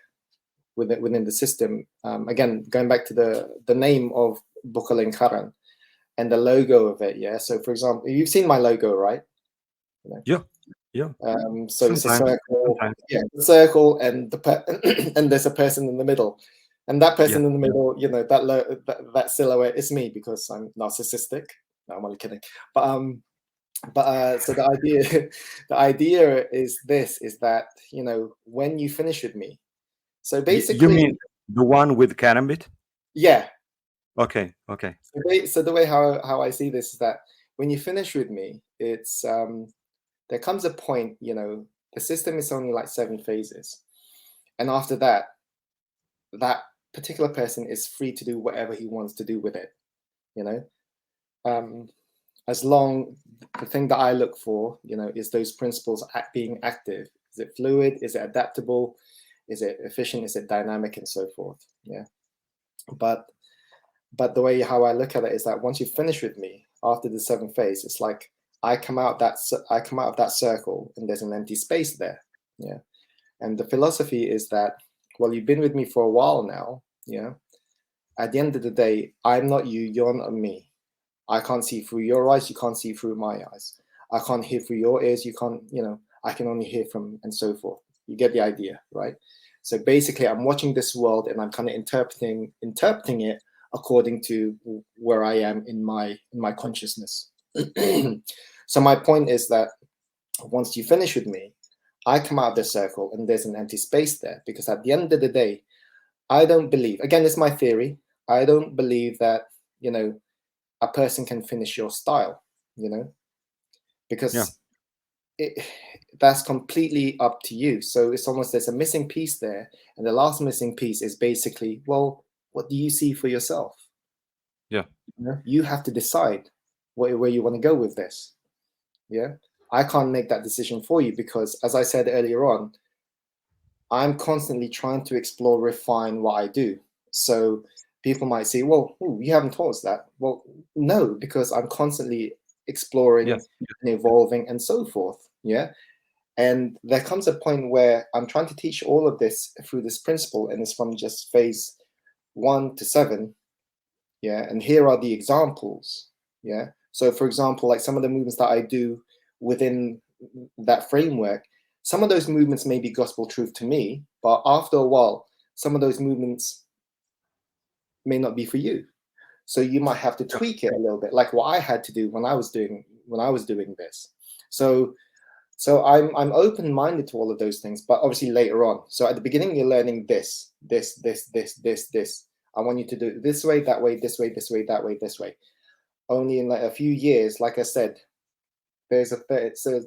within the system, again, going back to the name of Buka Lingkaran and the logo of it. So for example, you've seen my logo, right? Yeah. So it's a circle. The circle, and and there's a person in the middle, and that person in the middle, that silhouette is me, because I'm narcissistic. No, I'm only kidding. But so the idea is that when you finish with me, so basically, you mean the one with karambit? Yeah. Okay. So the way how I see this is that when you finish with me, it's there comes a point, the system is only like 7 phases, and after that particular person is free to do whatever he wants to do with it, you know. As long, the thing that I look for, you know, is those principles being active. Is it fluid? Is it adaptable? Is it efficient? Is it dynamic, and so forth? Yeah. But the way how I look at it is that once you finish with me after the 7th phase, it's like I come out of that circle and there's an empty space there. Yeah. And the philosophy is that, well, you've been with me for a while now. Yeah. At the end of the day, I'm not you, you're not me. I can't see through your eyes, you can't see through my eyes. I can't hear through your ears, you can't, you know, I can only hear from, and so forth. You get the idea, right? So basically I'm watching this world and I'm kind of interpreting it according to where I am in my consciousness. So my point is that once you finish with me, I come out of the circle and there's an empty space there, because at the end of the day, I don't believe, again, it's my theory, I don't believe that, you know, a person can finish your style, you know, because that's completely up to you. So it's almost, there's a missing piece there, and the last missing piece is basically, well, what do you see for yourself? Yeah. You know, you have to decide where you want to go with this. Yeah, I can't make that decision for you, because as I said earlier on, I'm constantly trying to explore, refine what I do. So people might say, well, you haven't taught us that. Well, no, because I'm constantly exploring Yes. and evolving and so forth. Yeah. And there comes a point where I'm trying to teach all of this through this principle, and it's from just phase 1 to 7. Yeah. And here are the examples. Yeah. So for example, like some of the movements that I do within that framework, some of those movements may be gospel truth to me, but after a while, some of those movements may not be for you. So you might have to tweak it a little bit, like what I had to do when I was doing this. So I'm open-minded to all of those things, but obviously later on. So at the beginning, you're learning this. I want you to do it this way, that way, this way, this way, that way, this way. Only in like a few years, like I said, so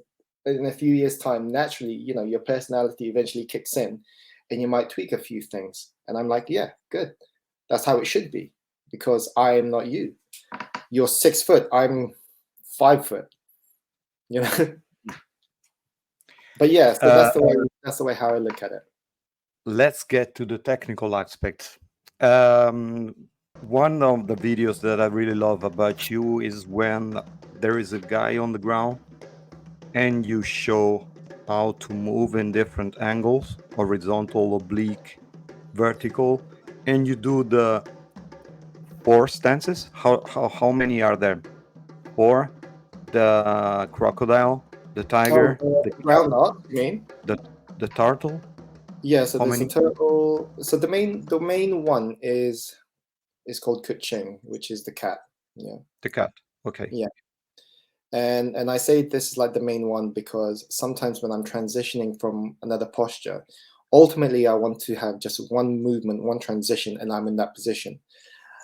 in a few years' time, naturally, you know, your personality eventually kicks in, and you might tweak a few things. And I'm like, yeah, good. That's how it should be, because I am not you. You're 6 foot. I'm 5 foot. You know. But yeah, so that's the way how I look at it. Let's get to the technical aspect. One of the videos that I really love about you is when there is a guy on the ground and you show how to move in different angles, horizontal, oblique, vertical, and you do the 4 stances. How many are there? 4. The crocodile, the tiger, the ground art, you mean? the turtle. Yeah, so How there's many? a turtle. So the main one is called Kuching, which is the cat. Yeah. The cat. Okay. Yeah. And I say this is like the main one because sometimes when I'm transitioning from another posture, ultimately I want to have just one movement, one transition, and I'm in that position.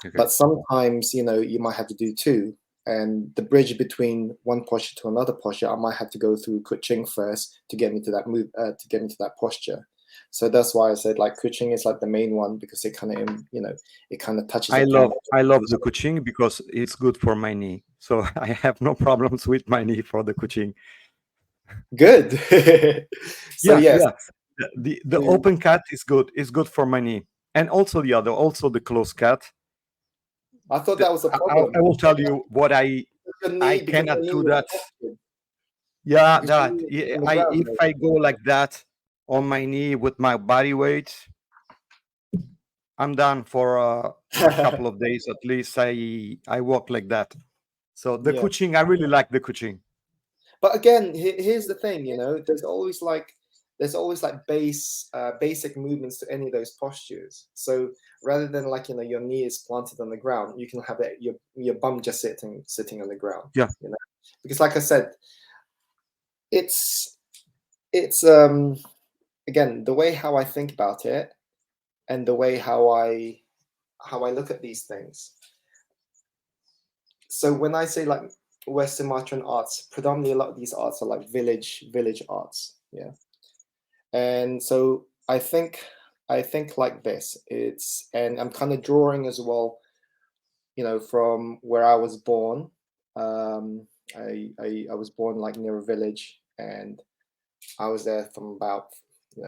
Okay. But sometimes, you know, you might have to do 2. And the bridge between one posture to another posture, I might have to go through Kuching first to get me to that move, to get me to that posture. So that's why I said like Kuching is like the main one, because it kind of, you know, it kind of touches. I love the Kuching because it's good for my knee. So I have no problems with my knee for the Kuching. Good. So yes. Yeah. The open cat is good. It's good for my knee, and also the closed cat. I thought that was a problem. I will tell you what I cannot do that. Yeah, that if I go like that on my knee with my body weight, I'm done for a couple of days at least. I walk like that. So the Kuching, I really like the Kuching. But again, here's the thing, you know, there's always like basic movements to any of those postures. So rather than like, you know, your knee is planted on the ground, you can have it your bum just sitting on the ground. Yeah. You know, because like I said, it's again, the way how I think about it and the way how I look at these things. So when I say like West Sumatran arts, predominantly a lot of these arts are like village arts. Yeah. And so I think I think like this. And I'm kind of drawing as well, from where I was born. I was born like near a village, and I was there from about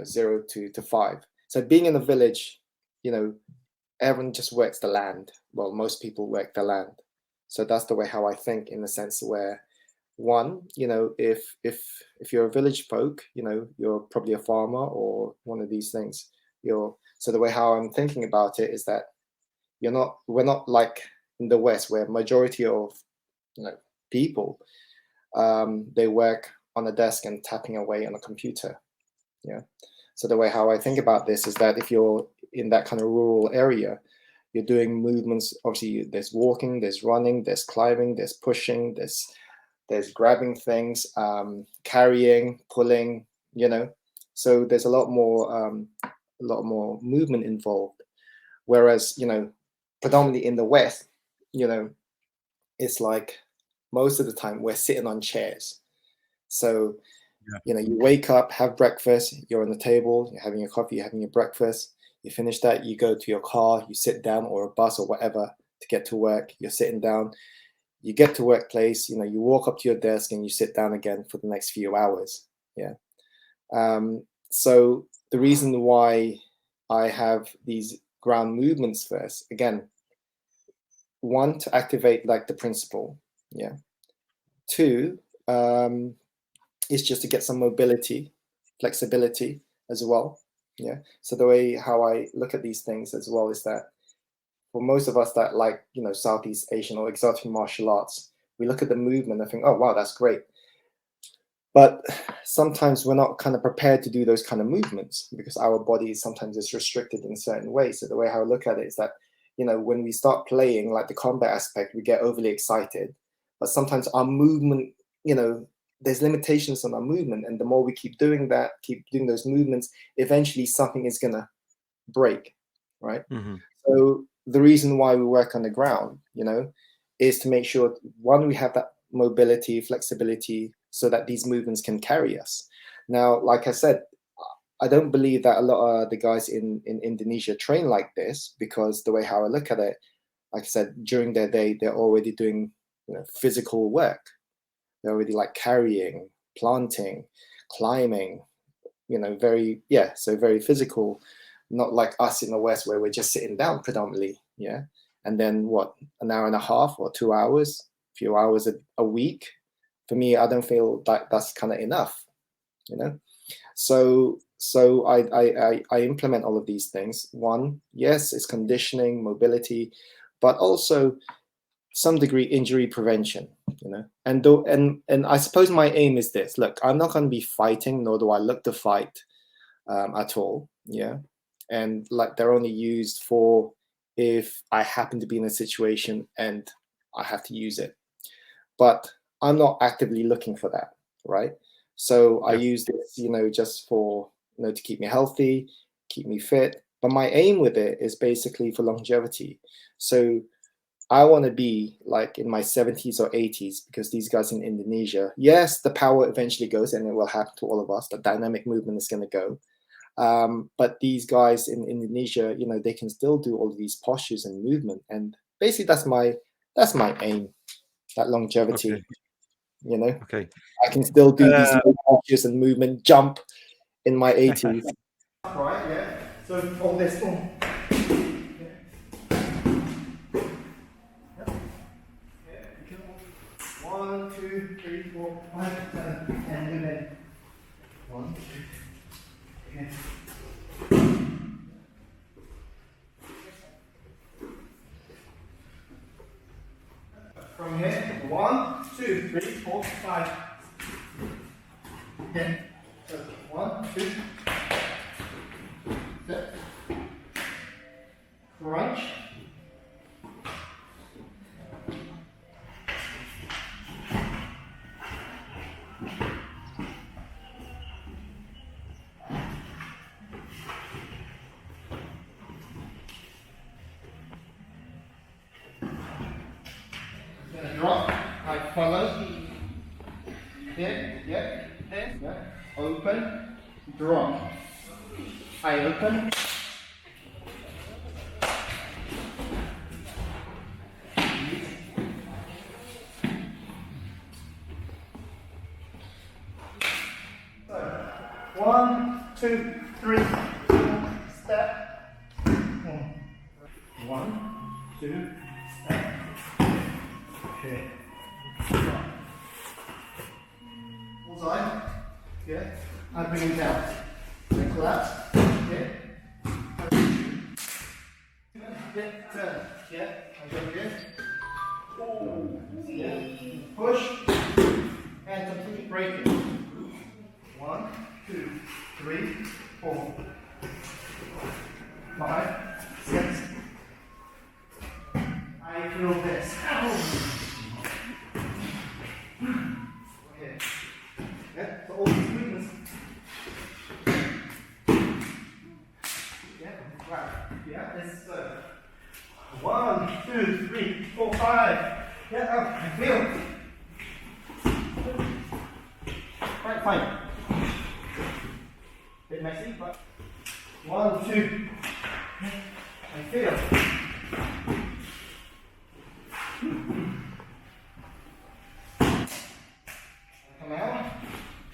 0 to 5. So being in a village, you know, everyone just works the land. Well, most people work the land. So that's the way how I think, in the sense where, one, if you're a village folk, you're probably a farmer or one of these things. So the way how I'm thinking about it is that we're not like in the West, where majority of people, they work on a desk and tapping away on a computer. Yeah. So the way how I think about this is that if you're in that kind of rural area, you're doing movements. Obviously, there's walking, there's running, there's climbing, there's pushing, there's grabbing things, carrying, pulling. So there's a lot more movement involved. Whereas predominantly in the West, it's like most of the time we're sitting on chairs. So you wake up, have breakfast, you're on the table, you're having your coffee, you're having your breakfast, you finish that, you go to your car, you sit down, or a bus or whatever, to get to work. You're sitting down, you get to workplace, you walk up to your desk and you sit down again for the next few hours. So the reason why I have these ground movements first, again, one, to activate like the principle. Two, is just to get some mobility, flexibility as well. So the way how I look at these things as well is that for most of us that like Southeast Asian or exotic martial arts, we look at the movement and think, oh wow, that's great. But sometimes we're not kind of prepared to do those kind of movements because our body sometimes is restricted in certain ways. So the way how I look at it is that when we start playing like the combat aspect, we get overly excited, but sometimes our movement, there's limitations on our movement, and the more we keep doing that, keep doing those movements, eventually something is gonna break, right? Mm-hmm. So the reason why we work on the ground, is to make sure, one, we have that mobility, flexibility, so that these movements can carry us. Now, like I said, I don't believe that a lot of the guys in Indonesia train like this, because the way how I look at it, like I said, during their day, they're already doing physical work. They're already like carrying, planting, climbing, so very physical, not like us in the West where we're just sitting down predominantly. And then what, an hour and a half or 2 hours, a few hours a week. For me, I don't feel that that's kind of enough, So I implement all of these things. One, yes, it's conditioning, mobility, but also some degree injury prevention, and I suppose my aim is this. Look, I'm not going to be fighting, nor do I look to fight at all. And like, they're only used for if I happen to be in a situation and I have to use it. But I'm not actively looking for that, right? So I use this, just for, to keep me healthy, keep me fit. But my aim with it is basically for longevity. So I want to be like in my 70s or 80s, because these guys in Indonesia, yes, the power eventually goes, and it will happen to all of us. The dynamic movement is going to go. But these guys in Indonesia, they can still do all of these postures and movement. And basically that's my aim, that longevity. Okay. I can still do these postures and movement, jump in my 80s. Right, yeah. So all this one. 1, 2, 3, 4, 5, 7, 10, 11. 1, 2, 3. From here, 1, 2, 3, 4, 5. Okay. So 1, 2. Set. Crunch. Drop, like follows. Hit, yeah, open, drop. I open, 1, 2, 3, 4, step. 1, 2, step. Okay. Bullseye. Okay. I bring him down. Then collapse. Okay. Turn. Yeah. I go again. Yeah. Push. And complete breaking. 1, 2, 3, 4, 5, 6. I feel this. Ow. Okay. Yeah, so all these movements. Yeah, right. Yeah, this 1, 2, 3, 4, 5. Yeah, I feel. Right, fine. Bit messy, but 1, 2. I feel. Come out.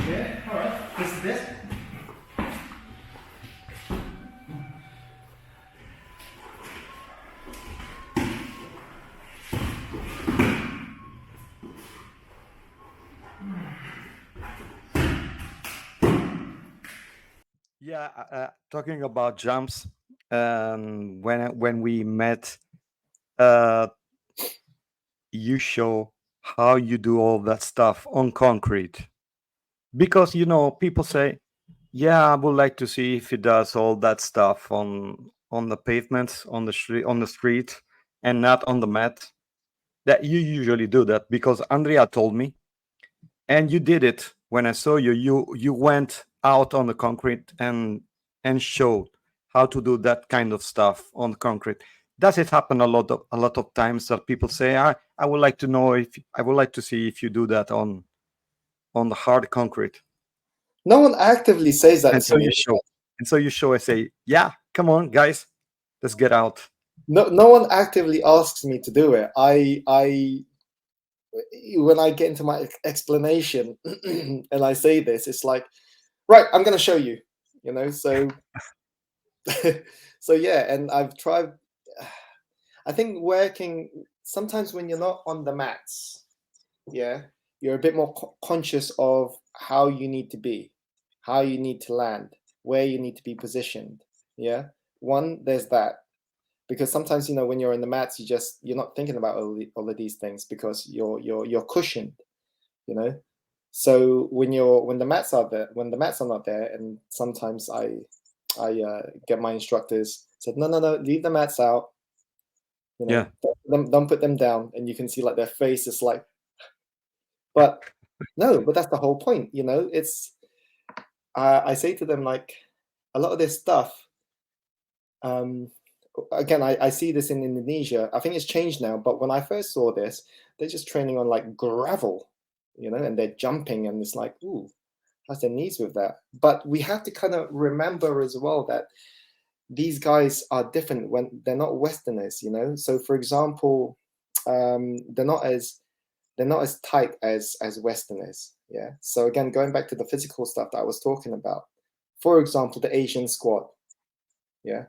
Yeah, alright. This is this. Yeah, talking about jumps, when we met, uh, you show how you do all that stuff on concrete, because people say, yeah, I would like to see if he does all that stuff on the pavements, on the street, and not on the mat. That you usually do that, because Andrea told me, and you did it when I saw you. You went out on the concrete and showed how to do that kind of stuff on concrete. Does it happen a lot of times that people say, I would like to know if I would like to see if you do that on the hard concrete? No one actively says that And to so me. you show. And so you show. I say, yeah, come on, guys, let's get out. No one actively asks me to do it. When I get into my explanation and I say this, it's like, right, I'm going to show you. So so yeah, and I've tried. I think working sometimes when you're not on the mats, yeah, you're a bit more conscious of how you need to be, how you need to land, where you need to be positioned. Yeah, there's that, because sometimes when you're in the mats, you're not thinking about all of these things because you're cushioned. So when the mats are there, when the mats are not there, and sometimes I get my instructors said, no, leave the mats out. Yeah. Don't put them down, and you can see like their face is like, but no, but that's the whole point. It's I say to them, like, a lot of this stuff. Again, I see this in Indonesia. I think it's changed now, but when I first saw this, they're just training on like gravel, and they're jumping, and it's like, ooh, how's their knees with that? But we have to kind of remember as well that these guys are different when they're not Westerners, So, for example, they're not as tight as Westerners, yeah. So again, going back to the physical stuff that I was talking about, for example, the Asian squat, yeah,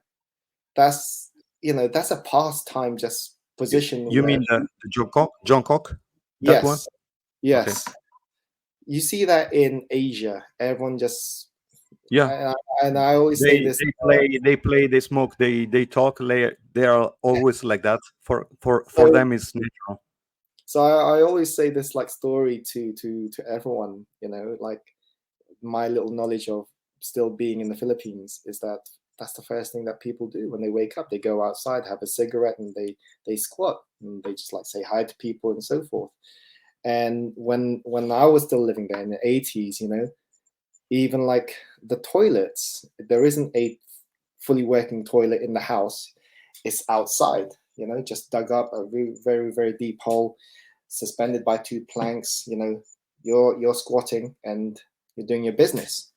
that's that's a pastime, just positioning. You mean the Jungkook? That one? Yes, yes. You see that in Asia, everyone just Yeah. and I always say this. They play, they smoke, they talk. They are always like that. For So, them, it's natural. so I always say this like story to everyone. Like my little knowledge of still being in the Philippines is that that's the first thing that people do when they wake up. They go outside, have a cigarette, and they squat, and they just like say hi to people and so forth. And when I was still living there in the 80s, even like the toilets, there isn't a fully working toilet in the house. It's outside, just dug up a very, very, very deep hole, suspended by two planks. You're squatting and you're doing your business.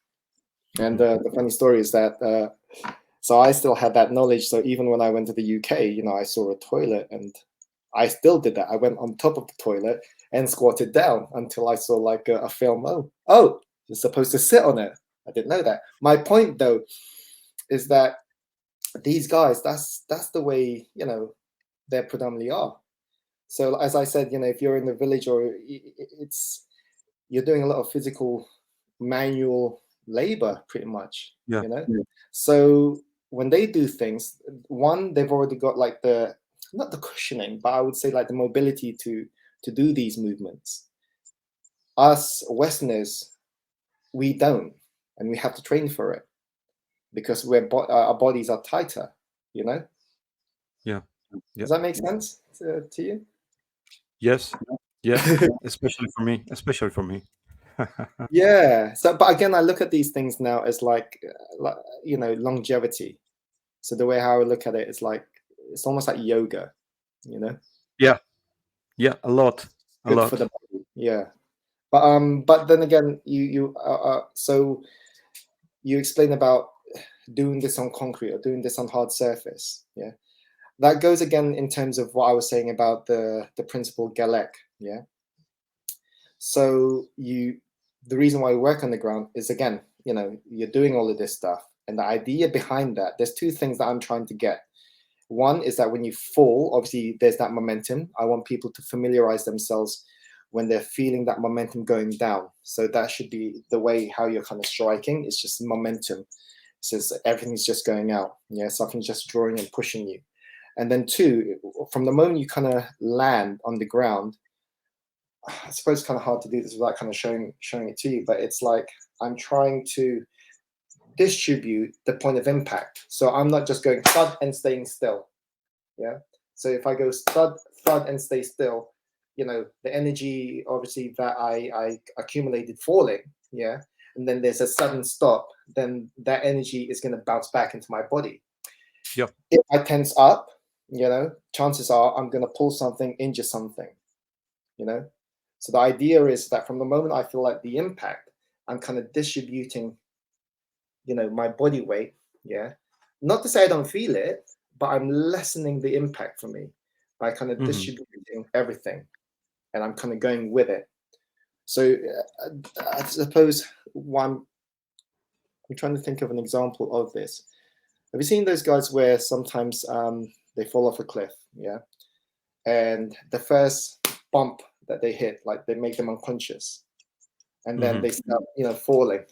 And the funny story is that so I still had that knowledge. So even when I went to the UK, I saw a toilet and I still did that. I went on top of the toilet and squatted down until I saw like a film. Oh, you're supposed to sit on it. I didn't know that. My point though is that these guys, that's the way, you know, they predominantly are. So as I said, you know, if you're in the village or it's you're doing a lot of physical manual labor pretty much, Yeah. you know. So when they do things, one, they've already got like the, not the cushioning, but I would say like the mobility to do these movements. Us Westerners, we don't, and we have to train for it because our bodies are tighter, you know. Yeah. Does that make sense to you? Yes. Yes. Especially for me. Especially for me. Yeah. So, but again, I look at these things now as like, you know, longevity. So the way how I look at it is like, it's almost like yoga, you know. Yeah. Yeah. A lot. A Good for lot. the body. Yeah. But then again, so you explain about doing this on concrete or doing this on hard surface. Yeah. That goes again in terms of what I was saying about the principle Galek. Yeah. So the reason why we work on the ground is, again, you know, you're doing all of this stuff, and the idea behind that, there's two things that I'm trying to get. One is that when you fall, obviously there's that momentum. I want people to familiarize themselves when they're feeling that momentum going down. So that should be the way how you're kind of striking. It's just momentum. So everything's just going out. Yeah, something's just drawing and pushing you. And then two, from the moment you kind of land on the ground, I suppose it's kind of hard to do this without kind of showing it to you, but it's like I'm trying to distribute the point of impact. So I'm not just going thud and staying still. Yeah. So if I go thud, thud and stay still, you know, the energy obviously that I accumulated falling, yeah, and then there's a sudden stop, then that energy is going to bounce back into my body. Yep. If I tense up, you know, chances are I'm going to pull something, injure something, you know. So the idea is that from the moment I feel like the impact, I'm kind of distributing, you know, my body weight. Yeah. Not to say I don't feel it, but I'm lessening the impact for me by kind of distributing everything, and I'm kind of going with it. So I suppose I'm trying to think of an example of this. Have you seen those guys where sometimes they fall off a cliff? Yeah. And the first bump that they hit, like they make them unconscious, and then they start, you know, falling.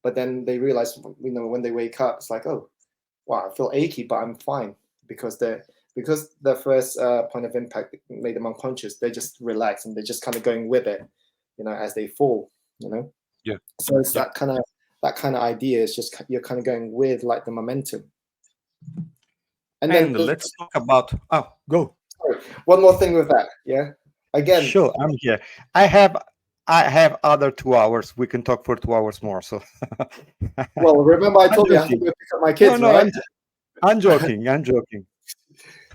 But then they realize, you know, when they wake up, it's like, oh, wow, I feel achy, but I'm fine because the first point of impact made them unconscious. They're just relaxed and they're just kind of going with it, you know, as they fall, you know. Yeah. So it's that kind of idea. Is just you're kind of going with like the momentum. And then let's talk about. Oh, go. sorry, one more thing with that. Yeah. Again, Sure, I'm here. I have other 2 hours. We can talk for 2 hours more. So. well, remember I I'm told you I have to joking. go pick up my No, kids, no, right? I'm joking. I'm joking.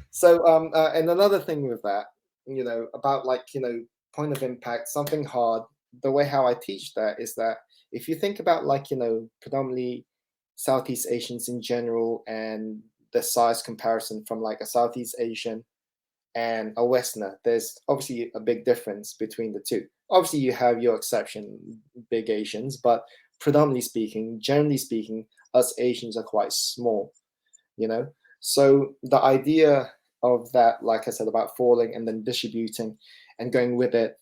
So, and another thing with that, you know, about like, you know, point of impact, something hard, the way how I teach that is that if you think about like, you know, predominantly Southeast Asians in general and the size comparison from like a Southeast Asian and a Westerner, there's obviously a big difference between the two. Obviously, you have your exception, big Asians, but predominantly speaking, generally speaking, us Asians are quite small, you know? So the idea of that, like I said, about falling and then distributing and going with it.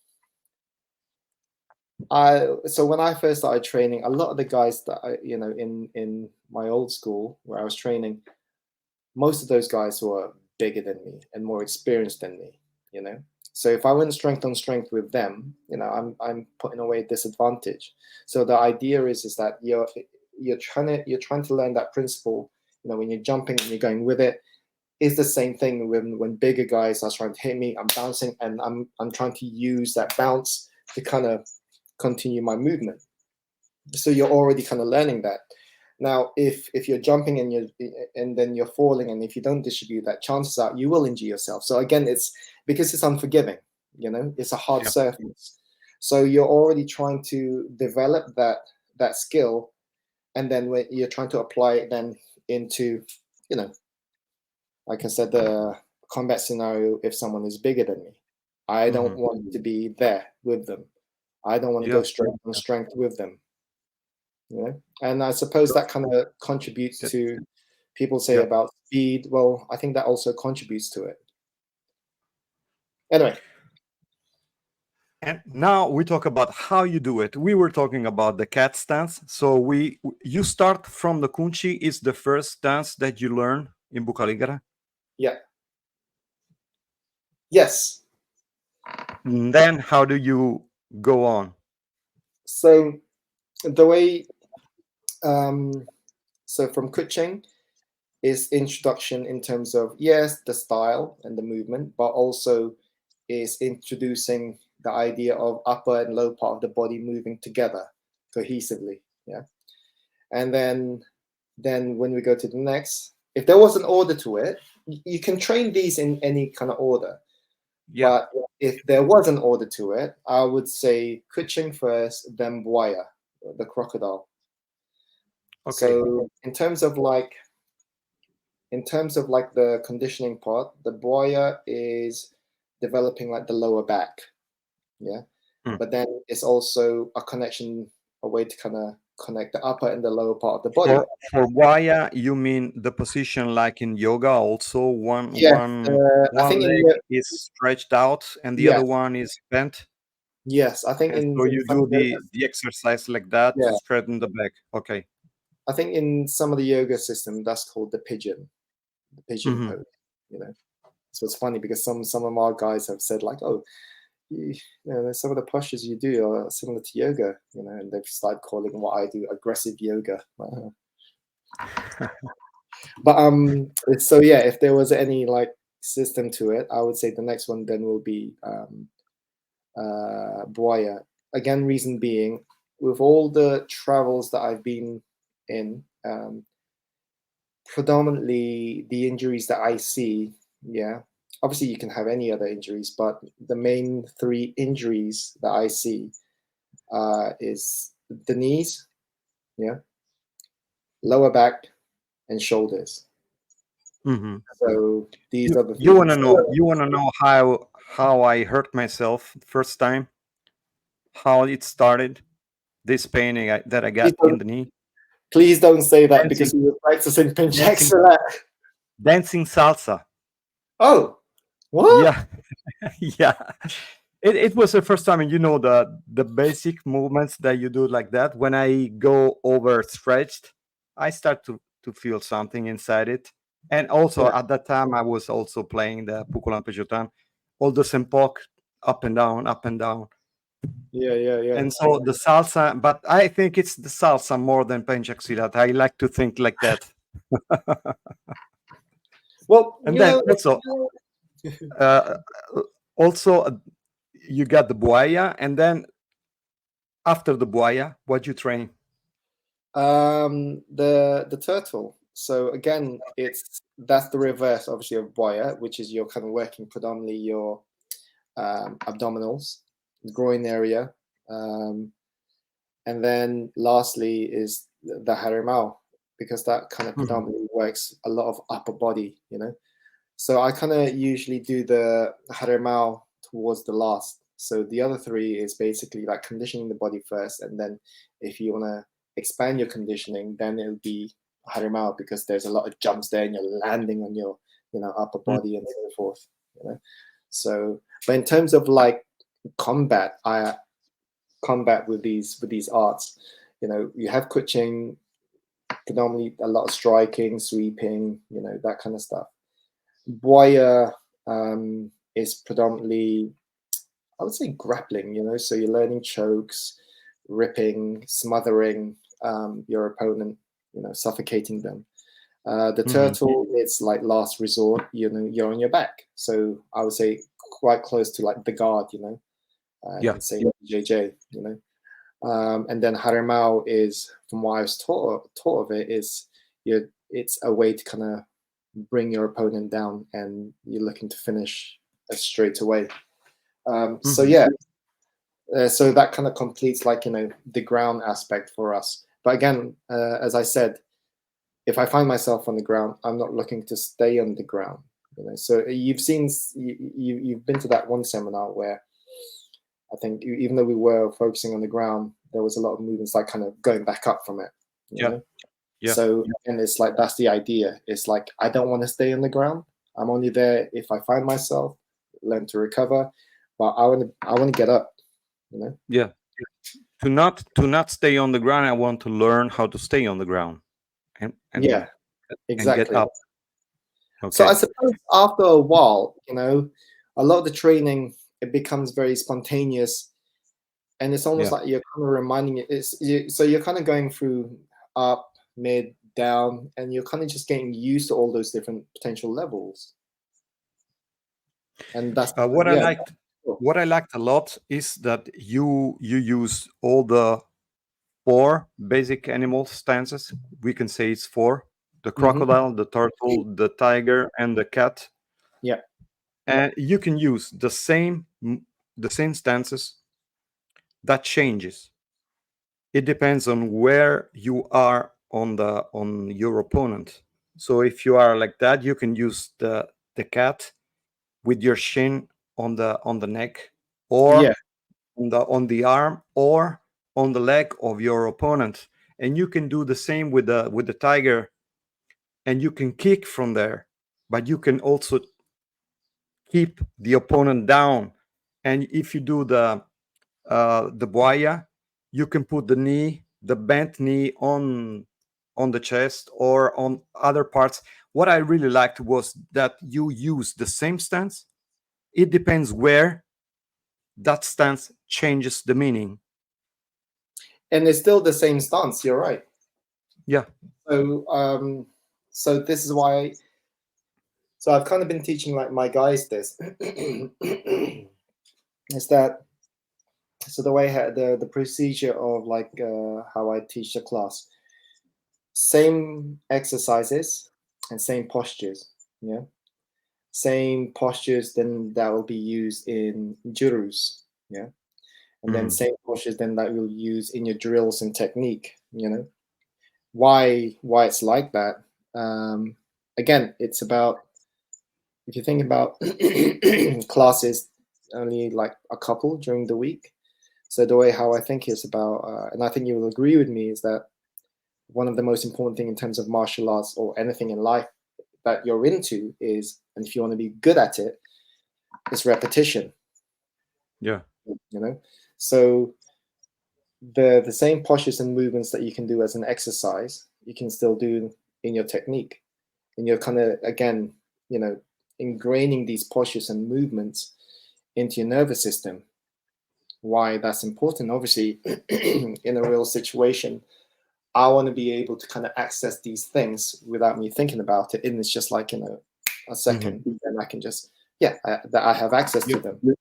So when I first started training, a lot of the guys that I, you know, in my old school where I was training, most of those guys were bigger than me and more experienced than me, you know. So if I went strength on strength with them, you know, I'm putting away a disadvantage. So the idea is that you're trying to learn that principle. You know, when you're jumping and you're going with it, is the same thing when bigger guys are trying to hit me, I'm bouncing and I'm trying to use that bounce to kind of continue my movement. So you're already kind of learning that. Now, if you're jumping and then you're falling, and if you don't distribute that, chances are you will injure yourself. So again, it's because it's unforgiving, you know, it's a hard surface. So you're already trying to develop that skill, and then when you're trying to apply it then into, you know, like I said, the combat scenario, if someone is bigger than me, I don't want to be there with them. I don't want to go strength on strength with them. you know. And I suppose that kind of contributes to people say Yeah. about speed. Well, I think that also contributes to it. Anyway. And now we talk about how you do it. We were talking about the cat stance. So you start from the kunchi is the first stance that you learn in Buka Lingkaran. Yeah. Yes. And then how do you go on? So the way, so from kuching is introduction in terms of, yes, the style and the movement, but also is introducing the idea of upper and lower part of the body moving together cohesively. Yeah. And then when we go to the next, if there was an order to it, you can train these in any kind of order. Yeah. But if there was an order to it, I would say kuching first, then buaya, the crocodile. Okay. So in terms of like the conditioning part, the buaya is developing like the lower back. Yeah. But then it's also a connection, a way to kind of connect the upper and the lower part of the body. For buaya, you mean the position like in yoga also? One I think leg is stretched out and the other one is bent? Yes, I think so you do the exercise like that to straighten the back. Okay. I think in some of the yoga system, that's called the pigeon pose, you know. So it's funny because some of our guys have said like, oh, you know, some of the postures you do are similar to yoga, you know, and they've started calling what I do aggressive yoga. But so yeah, if there was any like system to it, I would say the next one then will be buaya. Again, reason being, with all the travels that I've been in, predominantly the injuries that I see, yeah, obviously you can have any other injuries, but the main three injuries that I see is the knees, yeah, lower back, and shoulders. So these are the you want to know how I hurt myself first time, how it started, this pain that I got in the knee. Please don't say that because we were practicing Pencak Silat. Dancing salsa. Oh, what? Yeah. Yeah. It was the first time, and you know the basic movements that you do like that. When I go overstretched, I start to feel something inside it. And also at that time, I was also playing the Pukulan Pejutan, all the sempok, up and down, up and down. Yeah. And so the salsa, but I think it's the salsa more than Pencak Silat. I like to think like that. Well, and then also you got the buaya, and then after the buaya, what you train? The turtle. So again, that's the reverse, obviously, of buaya, which is you're kind of working predominantly your abdominals, groin area, and then lastly is the harimau, because that kind of predominantly works a lot of upper body, you know. So I kind of usually do the harimau towards the last. So the other three is basically like conditioning the body first, and then if you want to expand your conditioning, then it'll be harimau, because there's a lot of jumps there and you're landing on your, you know, upper body and so forth, you know. So, but in terms of like combat with these arts, you know, you have kuching, predominantly a lot of striking, sweeping, you know, that kind of stuff. Buaya is predominantly, I would say, grappling, you know, so you're learning chokes, ripping, smothering your opponent, you know, suffocating them. The turtle, it's like last resort, you know, you're on your back. So I would say quite close to like the guard, you know, say JJ, you know. And then harimau is, from what I was taught of it, is it's a way to kind of bring your opponent down, and you're looking to finish straight away. So yeah, so that kind of completes, like, you know, the ground aspect for us. But again, as I said, if I find myself on the ground, I'm not looking to stay on the ground, you know. So you've been to that one seminar where I think even though we were focusing on the ground, there was a lot of movements like kind of going back up from it, you know? Yeah. So, and it's like, that's the idea. It's like, I don't want to stay on the ground. I'm only there if I find myself, learn to recover, but I want to get up, you know? Yeah. To not stay on the ground, I want to learn how to stay on the ground and Yeah, and get exactly. up. So I Okay. suppose after a while, you know, a lot of the training, it becomes very spontaneous, and it's almost Yeah. like you're kind of reminding it. So you're kind of going through up, mid, down, and you're kind of just getting used to all those different potential levels. And that's What I yeah, liked, cool. what I liked a lot is that you use all the 4 basic animal stances. We can say it's 4: the Mhm. crocodile, the turtle, the tiger, and the cat. Yeah, And you can use the same stances. That changes. It depends on where you are on your opponent. So if you are like that, you can use the cat with your shin on the neck, yeah, or on the arm, or on the leg of your opponent. And you can do the same with the tiger, and you can kick from there, but you can also keep the opponent down. And if you do the buaya, you can put the bent knee on the chest or on other parts. What I really liked was that you use the same stance. It depends where that stance changes the meaning. and it's still the same stance. You're right. Yeah. So so this is why. So I've kind of been teaching like my guys this. Is that so the way the procedure of like how I teach the class, same exercises and same postures, yeah, same postures then that will be used in jurus, yeah, and then Mhm. same postures then that you'll use in your drills and technique, you know. Why it's like that, again, it's about, if you think about classes, only like a couple during the week. So the way how I think is about, and I think you will agree with me, is that one of the most important thing in terms of martial arts or anything in life that you're into is, and if you want to be good at it, is repetition. Yeah. You know, so the same postures and movements that you can do as an exercise, you can still do in your technique, and you're kind of, again, you know, ingraining these postures and movements into your nervous system. Why that's important, obviously, in a real situation, I want to be able to kind of access these things without me thinking about it, and it's just like, you know, a Mhm. second, and I can just, yeah, that I have access Yeah. to them.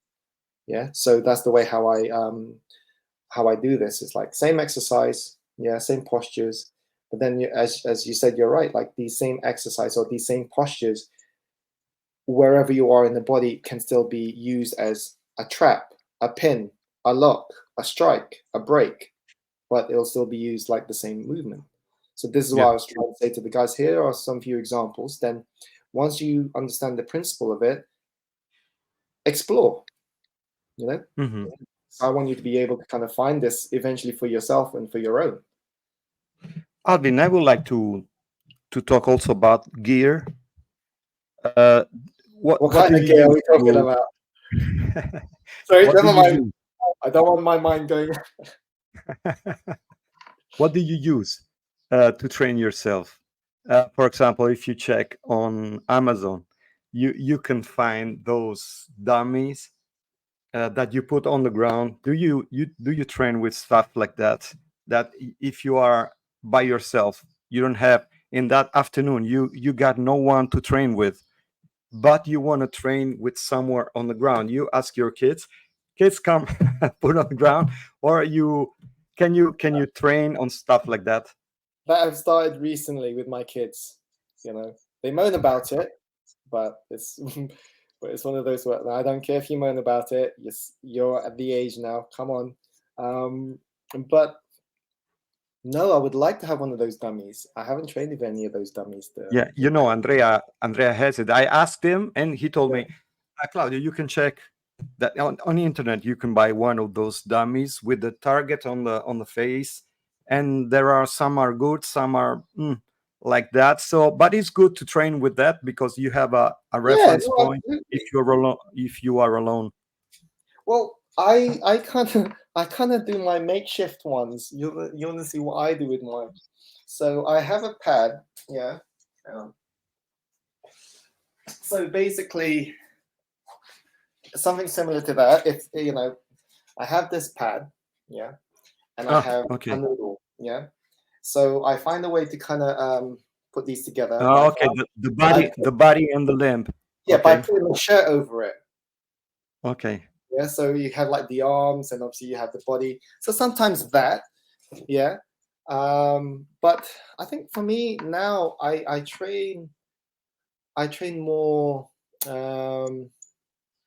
Yeah, so that's the way how I do this. It's like same exercise, yeah, same postures, but then as you said, you're right. Like these same exercise or these same postures, wherever you are in the body, can still be used as a trap, a pin, a lock, a strike, a break, but it'll still be used like the same movement. So this is what Yeah. I was trying to say to the guys. Here are some few examples. Then once you understand the principle of it, explore, you know? Mhm. So I want you to be able to kind of find this eventually for yourself and for your own. Alvin, I would like to talk also about gear. Uh, What what kind do of you gear are use we talking to about? Sorry, what do never you mind. use? I don't want my mind going. What do you use to train yourself? For example, if you check on Amazon, you can find those dummies that you put on the ground. Do you train with stuff like that? That if you are by yourself, you don't have in that afternoon, you got no one to train with, but you want to train with somewhere on the ground. You ask your kids come put on the ground, or can you train on stuff like that? That I've started recently with my kids. You know, they moan about it, but it's but it's one of those where I don't care if you moan about it. You're at the age now. Come on. Um, but no, I would like to have one of those dummies. I haven't trained with any of those dummies. Yeah, Andrea has it. I asked him, and he told Yeah. me, Claudio, you can check that on the internet you can buy one of those dummies with the target on the face, and there are some are good, some are like that. So, but it's good to train with that because you have a Yeah, reference no, point if absolutely. you're alone. If you are alone, Well, I kind of do my makeshift ones. You want to see what I do with mine? So I have a pad. Yeah. Um, so basically, something similar to that. If I have this pad. Yeah, and I have a okay, noodle. Yeah. So I find a way to kind of put these together by okay, by the body and the limb. yeah, by Okay, putting a shirt over it. okay. Yeah, so you have like the arms and obviously you have the body. So sometimes that, yeah. But I think for me now, I train more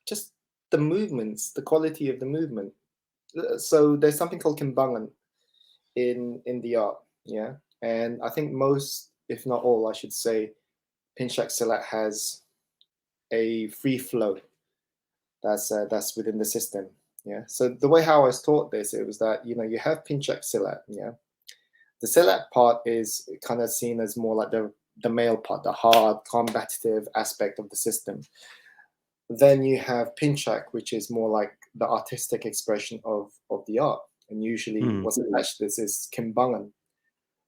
just the movements, the quality of the movement. So there's something called kimbangan in the art, yeah. And I think most, if not all, I should say, Pencak Silat has a free flow that's within the system. Yeah. So the way how I was taught this, it was that you have Pencak Silat. Yeah. The Silat part is kind of seen as more like the male part, the hard, combative aspect of the system. Then you have Pencak, which is more like the artistic expression of the art. And usually, Mm. what's attached to this is Kimbangan.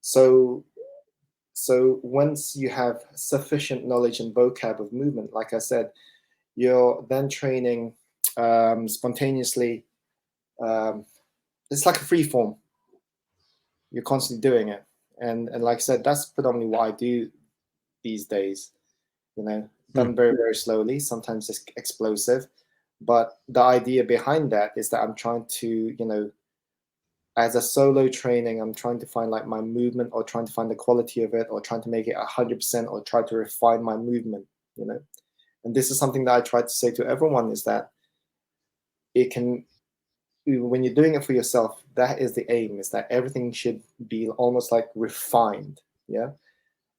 So so once you have sufficient knowledge and vocab of movement, like I said, you're then training spontaneously. Um, it's like a free form. You're constantly doing it, and like I said, that's predominantly what I do these days. Mm. Done very very slowly. Sometimes it's explosive, but the idea behind that is that I'm trying to, as a solo training, I'm trying to find like my movement, or trying to find the quality of it, or trying to make it 100%, or try to refine my movement. You know, and this is something that I try to say to everyone, is that it can, when you're doing it for yourself, that is the aim, is that everything should be almost like refined. Yeah.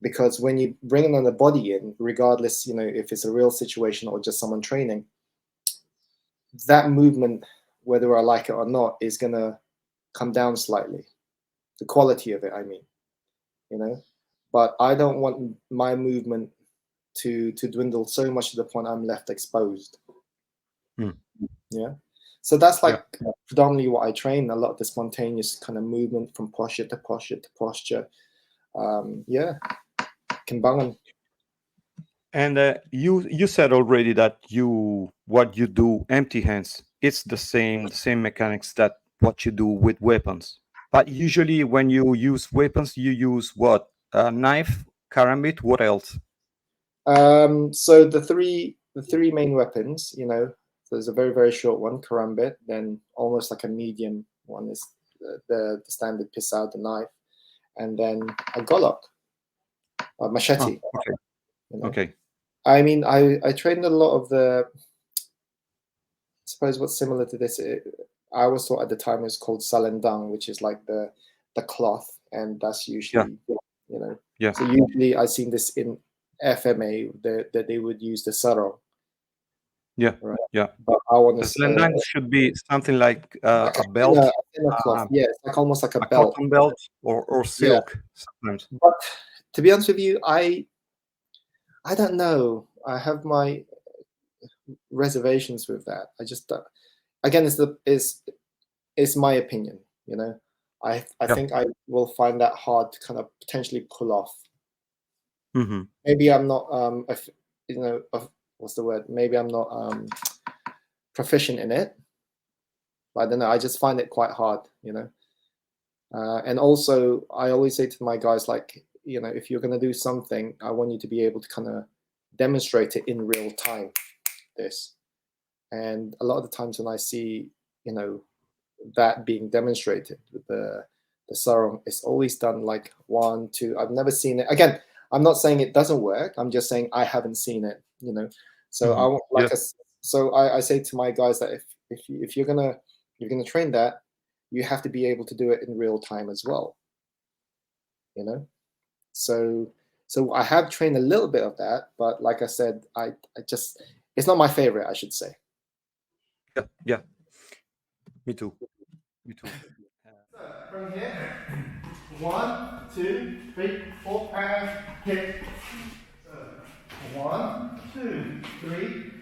Because when you bring another body in, regardless, if it's a real situation or just someone training, that movement, whether I like it or not, is gonna come down slightly. The quality of it, I mean, you know. But I don't want my movement to dwindle so much to the point I'm left exposed. Mm. Yeah. So that's Yeah. like predominantly what I train, a lot of the spontaneous kind of movement from posture to posture to posture. Yeah, Kimbangan. And you said already that what you do empty hands, it's the same mechanics that what you do with weapons. But usually when you use weapons, you use what? A knife, karambit, what else? So the three main weapons, there's a very very short one, karambit. Then almost like a medium one is the standard pisau, the knife, and then a golok, a Oh, machete. okay. You know, Okay. I mean, I trained a lot of I suppose what's similar to this. I always thought at the time it was called salendang, which is like the cloth, and that's Yeah. usually, you know. Yeah. So usually I seen this in FMA that they would use the sarong, Yeah. right? Yeah. But I want The to selendang should be something like like a belt, a thinner cloth. uh, Yeah, it's like almost like a a belt. cotton belt, or Yeah, silk sometimes. but to be honest with you, I don't know. I have my reservations with that. I just again, it's my opinion. I Yeah. think I will find that hard to kind of potentially pull off. Hmm. Maybe I'm not what's the word? Maybe I'm not proficient in it. But I don't know. I just find it quite hard. And also, I always say to my guys, like, if you're going to do something, I want you to be able to kind of demonstrate it in real time. This, and a lot of the times when I see, that being demonstrated with the sarong, it's always done like one, two. I've never seen it. Again, I'm not saying it doesn't work. I'm just saying I haven't seen it. So I Hmm. want Yeah. so I say to my guys that if you're gonna train that, you have to be able to do it in real time as well. You know. So I have trained a little bit of that, but like I said, I just, it's not my favorite, I should say. Yeah. Me too. Me too. From here, 1, 2, 3, 4, and hit. So, 1, 2, 3,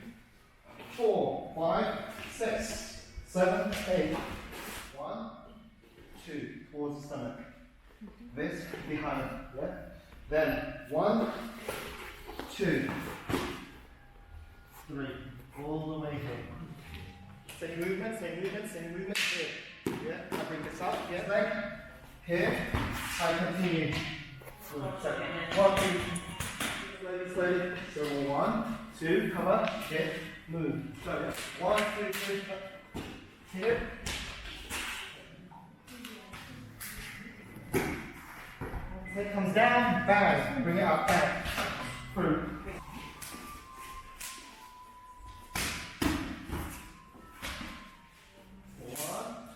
4, 5, 6, 7, 8. 1, 2, towards the stomach. This behind, yeah? Then 1, 2, 3, all the way here. Same movement, same movement, same movement here. Yeah, I bring this up, yeah, leg. Here, I continue. So, 1, 2, slowly. So 1, 2, cover, hit, move. So 1, 2, 3, hit. Head comes down, bang, bring it up, bang, through. 1,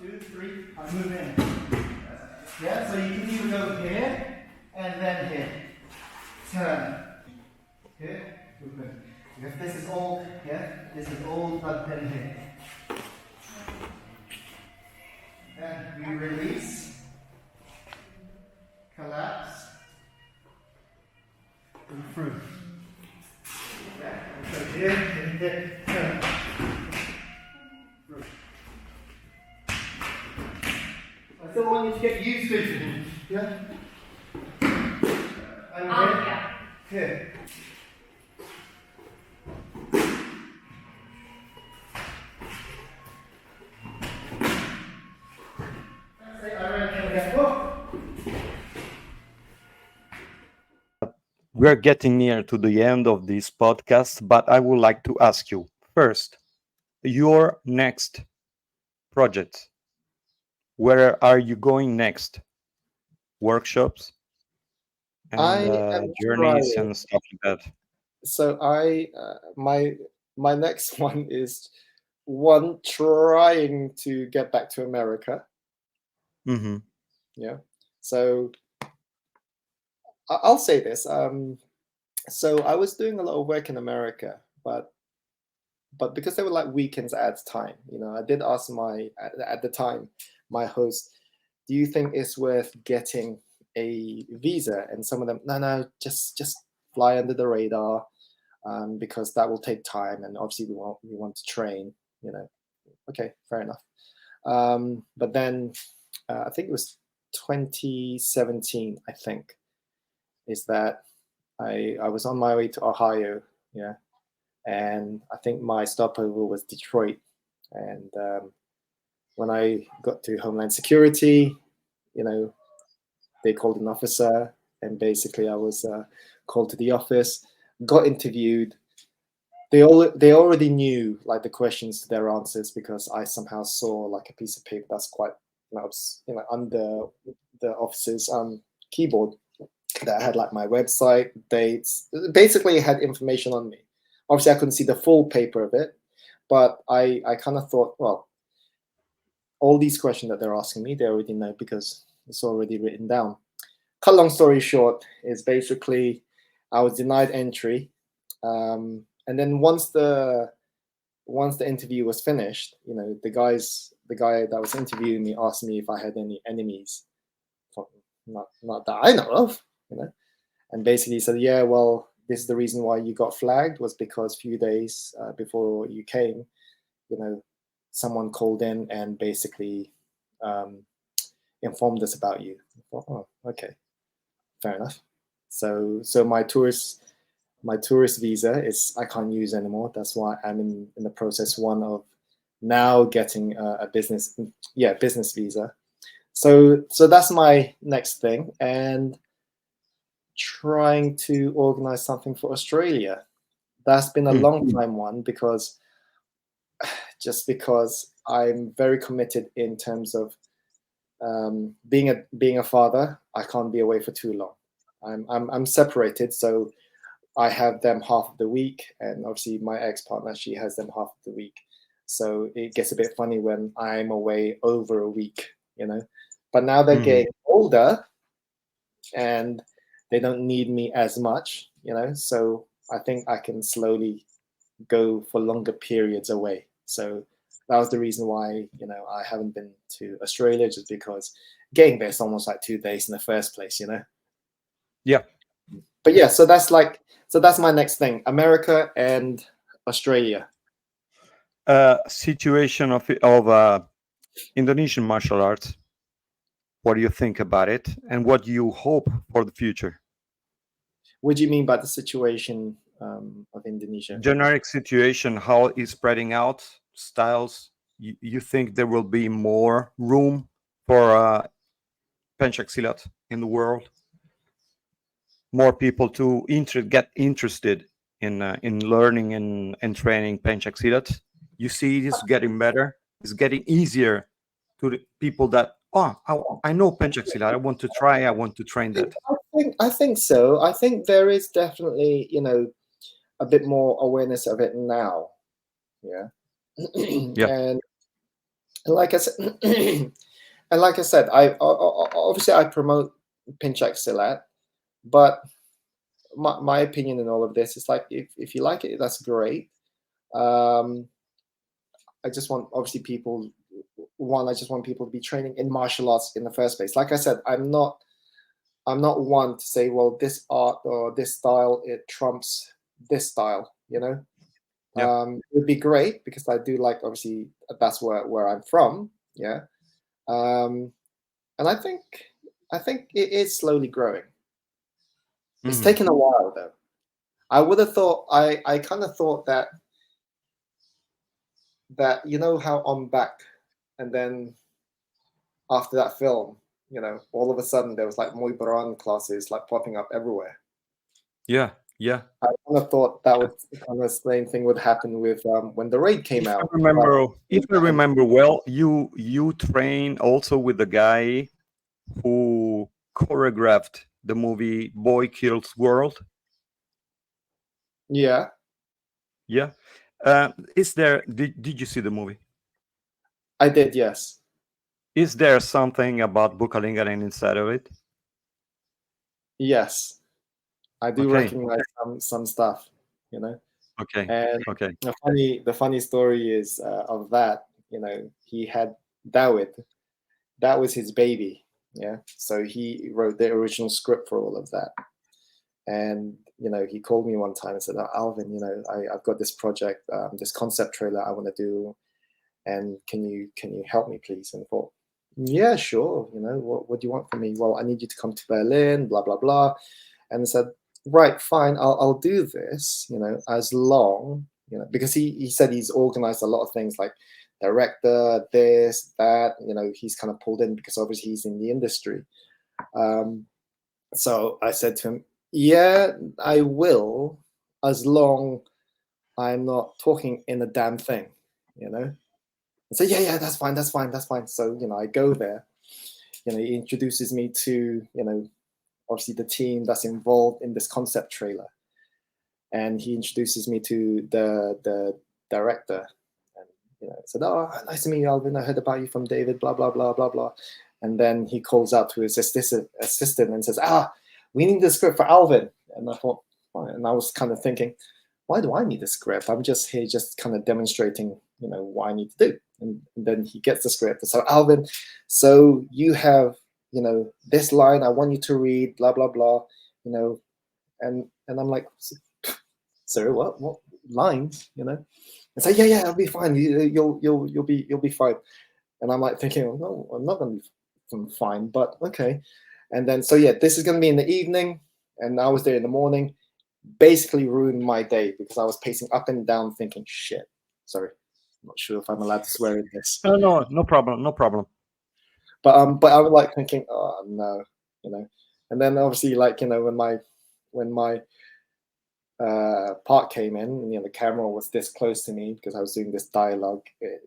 2, 3, I move in. Yeah, so you can either go here and then here. Turn. Here, move in. Because this is all, yeah, this is all plugged in here. And we release, collapse, and through. Yeah, so here, and here, turn. Through. I still want you to get used to it. Yeah? And Yeah. here. We're getting near to the end of this podcast, but I would like to ask you first, your next project. Where are you going next? Workshops I and am journeys trying. and stuff like that. So my next one is one trying to get back to America. Mm-hmm. Yeah. So I'll say this. So I was doing a lot of work in America, but because they were like weekends at the time, I did ask at the time my host, do you think it's worth getting a visa? And some of them, no, just fly under the radar, because that will take time, and obviously we want to train. Okay, fair enough. But then I think it was 2017. I think is that I was on my way to Ohio, yeah, and I think my stopover was Detroit. And when I got to Homeland Security, they called an officer, and basically I was called to the office, got interviewed. They already knew like the questions to their answers, because I somehow saw like a piece of paper that's quite under the officer's keyboard, that had like my website, dates. Basically, it had information on me. Obviously, I couldn't see the full paper of it, but I kind of thought, well, all these questions that they're asking me, they already know, because it's already written down. Cut long story short is basically I was denied entry, and then once the interview was finished, the guy that was interviewing me asked me if I had any enemies. Not that I know of, and basically said, yeah, well, this is the reason why you got flagged, was because a few days before you came, someone called in and basically informed us about you. I thought, oh, okay, fair enough. So my tourist visa is I can't use anymore. That's why I'm in the process one of now getting a business visa. So that's my next thing, and trying to organize something for Australia. That's been a long time one, because I'm very committed in terms of being a father. I can't be away for too long. I'm separated, so I have them half of the week, and obviously my ex-partner, she has them half of the week. So it gets a bit funny when I'm away over a week, But now they're getting older, and they don't need me as much, So I think I can slowly go for longer periods away. So that was the reason why I haven't been to Australia, just because getting there is almost like 2 days in the first place. Yeah. But yeah, so that's my next thing: America and Australia. Situation of Indonesian martial arts. What do you think about it, and what do you hope for the future? What do you mean by the situation of Indonesia? Generic situation, how it's spreading out styles. You think there will be more room for Pencak Silat in the world? More people to get interested in learning and training Pencak Silat. You see, it is getting better. It's getting easier to the people that I know Pencak Silat. I want to try. I want to train that. I think so. I think there is definitely a bit more awareness of it now. Yeah. Yeah. And like I said, I obviously I promote Pencak Silat, but my opinion in all of this is like, if you like it, that's great. I just want, obviously, I just want people to be training in martial arts in the first place. Like I said, I'm not one to say, well, this art or this style, it trumps this style. Yeah. It would be great, because I do like, obviously, that's where I'm from. Yeah. And I think it is slowly growing. It's taken a while, though. I would have thought, I kind of thought that how On Back, and then after that film, all of a sudden there was like Muay Baran classes like popping up everywhere. Yeah. I kind of thought that would kind of the same thing would happen with when The Raid came out. If I remember well, you train also with the guy who choreographed the movie Boy Kills World. Yeah. Yeah. Did you see the movie? I did, yes. Is there something about Buka Lingkaran inside of it? Yes. I do recognize some stuff, Okay. And Okay. the funny story is of that, he had Dawit. That was his baby. Yeah. So he wrote the original script for all of that. And he called me one time and said, Alvin, I've got this project, this concept trailer I want to do, and can you help me, please? And I thought, yeah, sure. What do you want from me? Well, I need you to come to Berlin, blah blah blah. And I said, right, fine, I'll do this. As long because he said he's organized a lot of things, like director, this, that. He's kind of pulled in because obviously he's in the industry. So I said to him, yeah, I will, as long I'm not talking in a damn thing, And so yeah, that's fine. So I go there. He introduces me to obviously the team that's involved in this concept trailer, and he introduces me to the director, and said, "Oh, nice to meet you, Alvin. I heard about you from David. Blah blah blah blah blah." And then he calls out to his assistant and says, we need the script for Alvin. And I thought, and I was kind of thinking, why do I need a script? I'm just here, just kind of demonstrating, what I need to do. And then he gets the script. So Alvin, so you have, this line I want you to read, blah blah blah, and I'm like, sorry, what lines, And so yeah, I'll be fine. You'll be fine. And I'm like thinking, no, I'm not gonna be fine, but okay. And then, so yeah, this is going to be in the evening, and I was there in the morning. Basically ruined my day, because I was pacing up and down thinking, shit, sorry, I'm not sure if I'm allowed to swear in this. No problem. But I was like thinking, oh no, And then obviously, like, when my part came in, and the camera was this close to me because I was doing this dialogue. It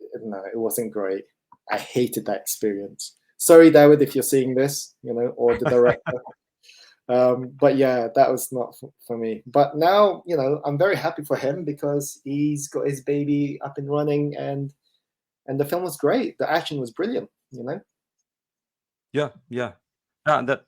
wasn't great. I hated that experience. Sorry, David, if you're seeing this, or the director. But yeah, that was not for me. But now, I'm very happy for him, because he's got his baby up and running, and the film was great. The action was brilliant. Yeah. That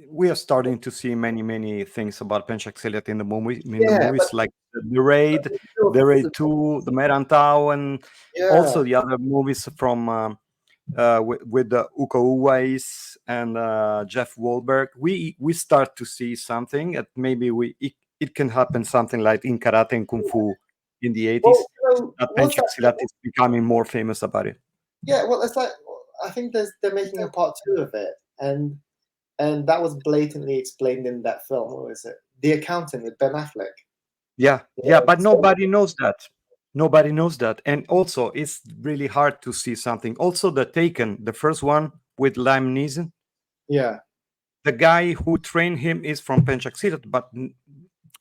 we are starting to see many things about Pencak Silat in the movie, Yeah, movies, like the Raid, but the Raid 2, the Merantau, and also yeah, the other movies from with the Uko Uwais and Jeff Wahlberg. We start to see something that maybe it can happen, something like in karate and kung fu in the 80s. well, you know, That what's Pencak that? Silat is becoming more famous about it. Yeah, well, it's like I think they're making a part two of it, and that was blatantly explained in that film. What was it? The Accountant with Ben Affleck. Yeah, Yeah, but so- nobody knows that. Nobody knows that. And also, it's really hard to see something. Also, the Taken, the first one with Liam Neeson, yeah, the guy who trained him is from Pencak Silat, but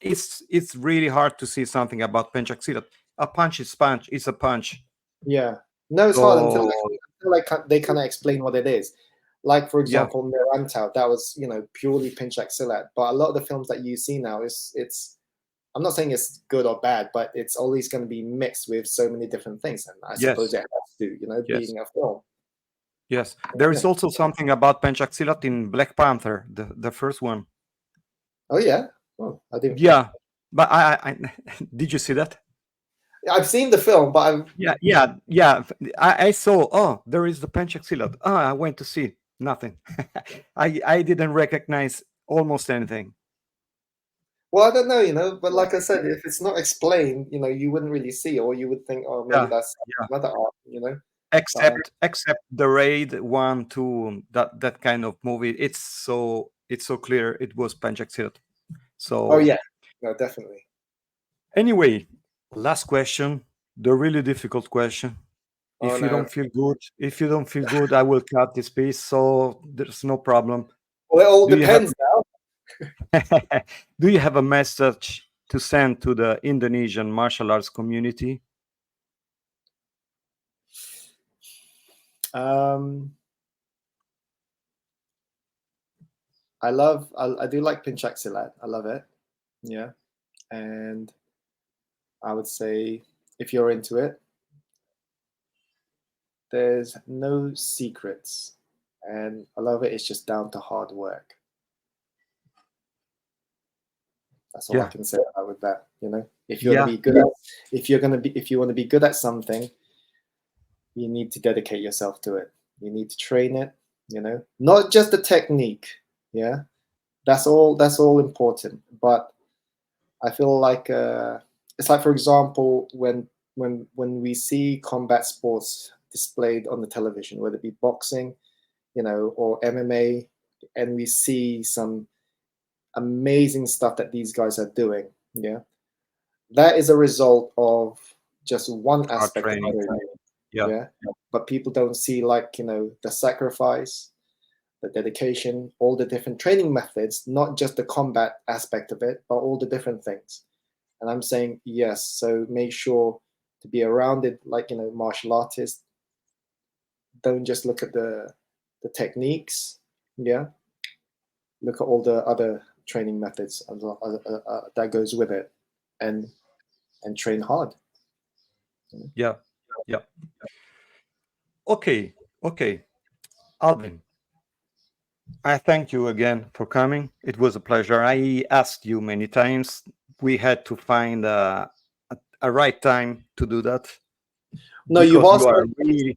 it's really hard to see something about Pencak Silat. A punch is punch. It's a punch. yeah. No, it's hard until So they kind of explain what it is. Like for yeah, example, Merantau, that was purely Pencak Silat. But a lot of the films that you see now it's I'm not saying it's good or bad, but it's always going to be mixed with so many different things, and I suppose yes, it has to, yes, being a film. yes. There Yeah. is also something about Pencak Silat in Black Panther, the first one. Oh yeah. Oh, I didn't. Yeah, but I did you see that? I've seen the film, but Yeah. I saw. Oh, there is the Pencak Silat. I went to see nothing. I didn't recognize almost anything. well, I don't know, but like I said, if it's not explained, you wouldn't really see, or you would think, oh, maybe Yeah, that's yeah. another art. Except the Raid 1, 2, that kind of movie. It's so clear. It was Pencak Silat. Oh So yeah, no, definitely. anyway, last question. The really difficult question. Oh If you no. don't feel good, I will cut this piece. So there's no problem. Well, it all Do you have depends now. Do you have a message to send to the Indonesian martial arts community? I do like Pencak Silat. I love it. Yeah, and I would say if you're into it, there's no secrets, and a lot of it is just down to hard work. That's all I Yeah, can say with that. If you're yeah, gonna be good at, if you want to be good at something, you need to dedicate yourself to it. You need to train it. Not just the technique. Yeah, that's all important. But I feel like it's like, for example, when we see combat sports displayed on the television, whether it be boxing, or MMA, and we see some amazing stuff that these guys are doing. Yeah, that is a result of just one hard aspect of training. it. Yeah, Yeah, but people don't see, like, the sacrifice, the dedication, all the different training methods, not just the combat aspect of it, but all the different things. And I'm saying yes, so make sure to be around it, like, martial artists. Don't just look at the techniques. Yeah, look at all the other training methods that goes with it, and train hard. yeah, yeah. Okay, Alvin, I thank you again for coming. It was a pleasure. I asked you many times. We had to find a right time to do that No, you've because asked me.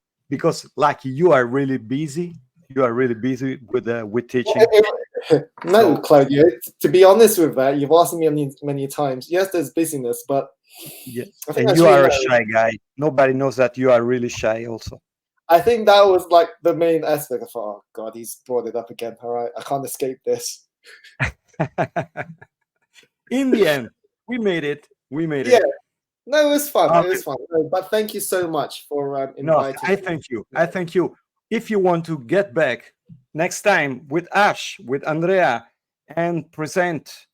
like you are really busy. You are really busy with teaching. No, So Claudio. To be honest with that, you've asked me many times. Yes, there's busyness, but yeah, I think and that's you really are a nice. shy guy. Nobody knows that you are really shy also. I think that was like the main aspect. I thought, oh God, he's brought it up again. All right, I can't escape this. In the end, we made it. We made Yeah, it. no, it was fun. It Okay. was fun. No, but thank you so much for No, inviting I me. thank you. I thank you. If you want to get back next time with Ash, with Andrea, and present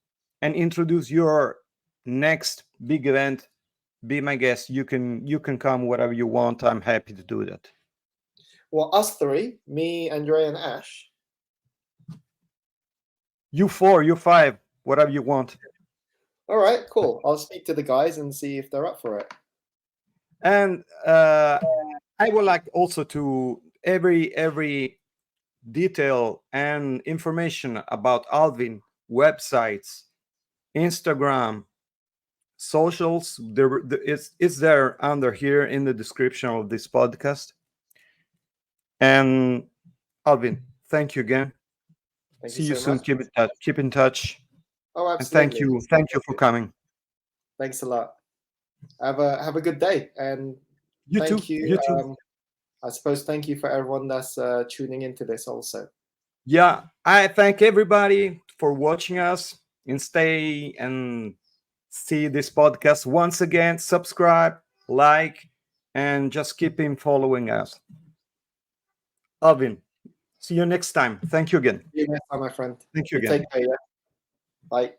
and introduce your next big event, be my guest. You can come wherever you want. I'm happy to do that. Well, us three, me, Andrea, and Ash. You four, you five, whatever you want. All right, cool. I'll speak to the guys and see if they're up for it. And I would like also to every detail and information about Alvin, websites, Instagram, socials, it's there under here in the description of this podcast. And Alvin, thank you again. Thank See you you so soon. much. Keep in touch. Oh, And thank absolutely. you. Thank you for coming. Thanks a lot. Have a good day, and You thank too. you. You too. I suppose thank you for everyone that's tuning into this also. Yeah, I thank everybody for watching us and stay and see this podcast once again. Subscribe, like, and just keep in following us. Alvin, see you next time. Thank you again. See you next time, my friend. Thank you You again. take care. Yeah. Bye.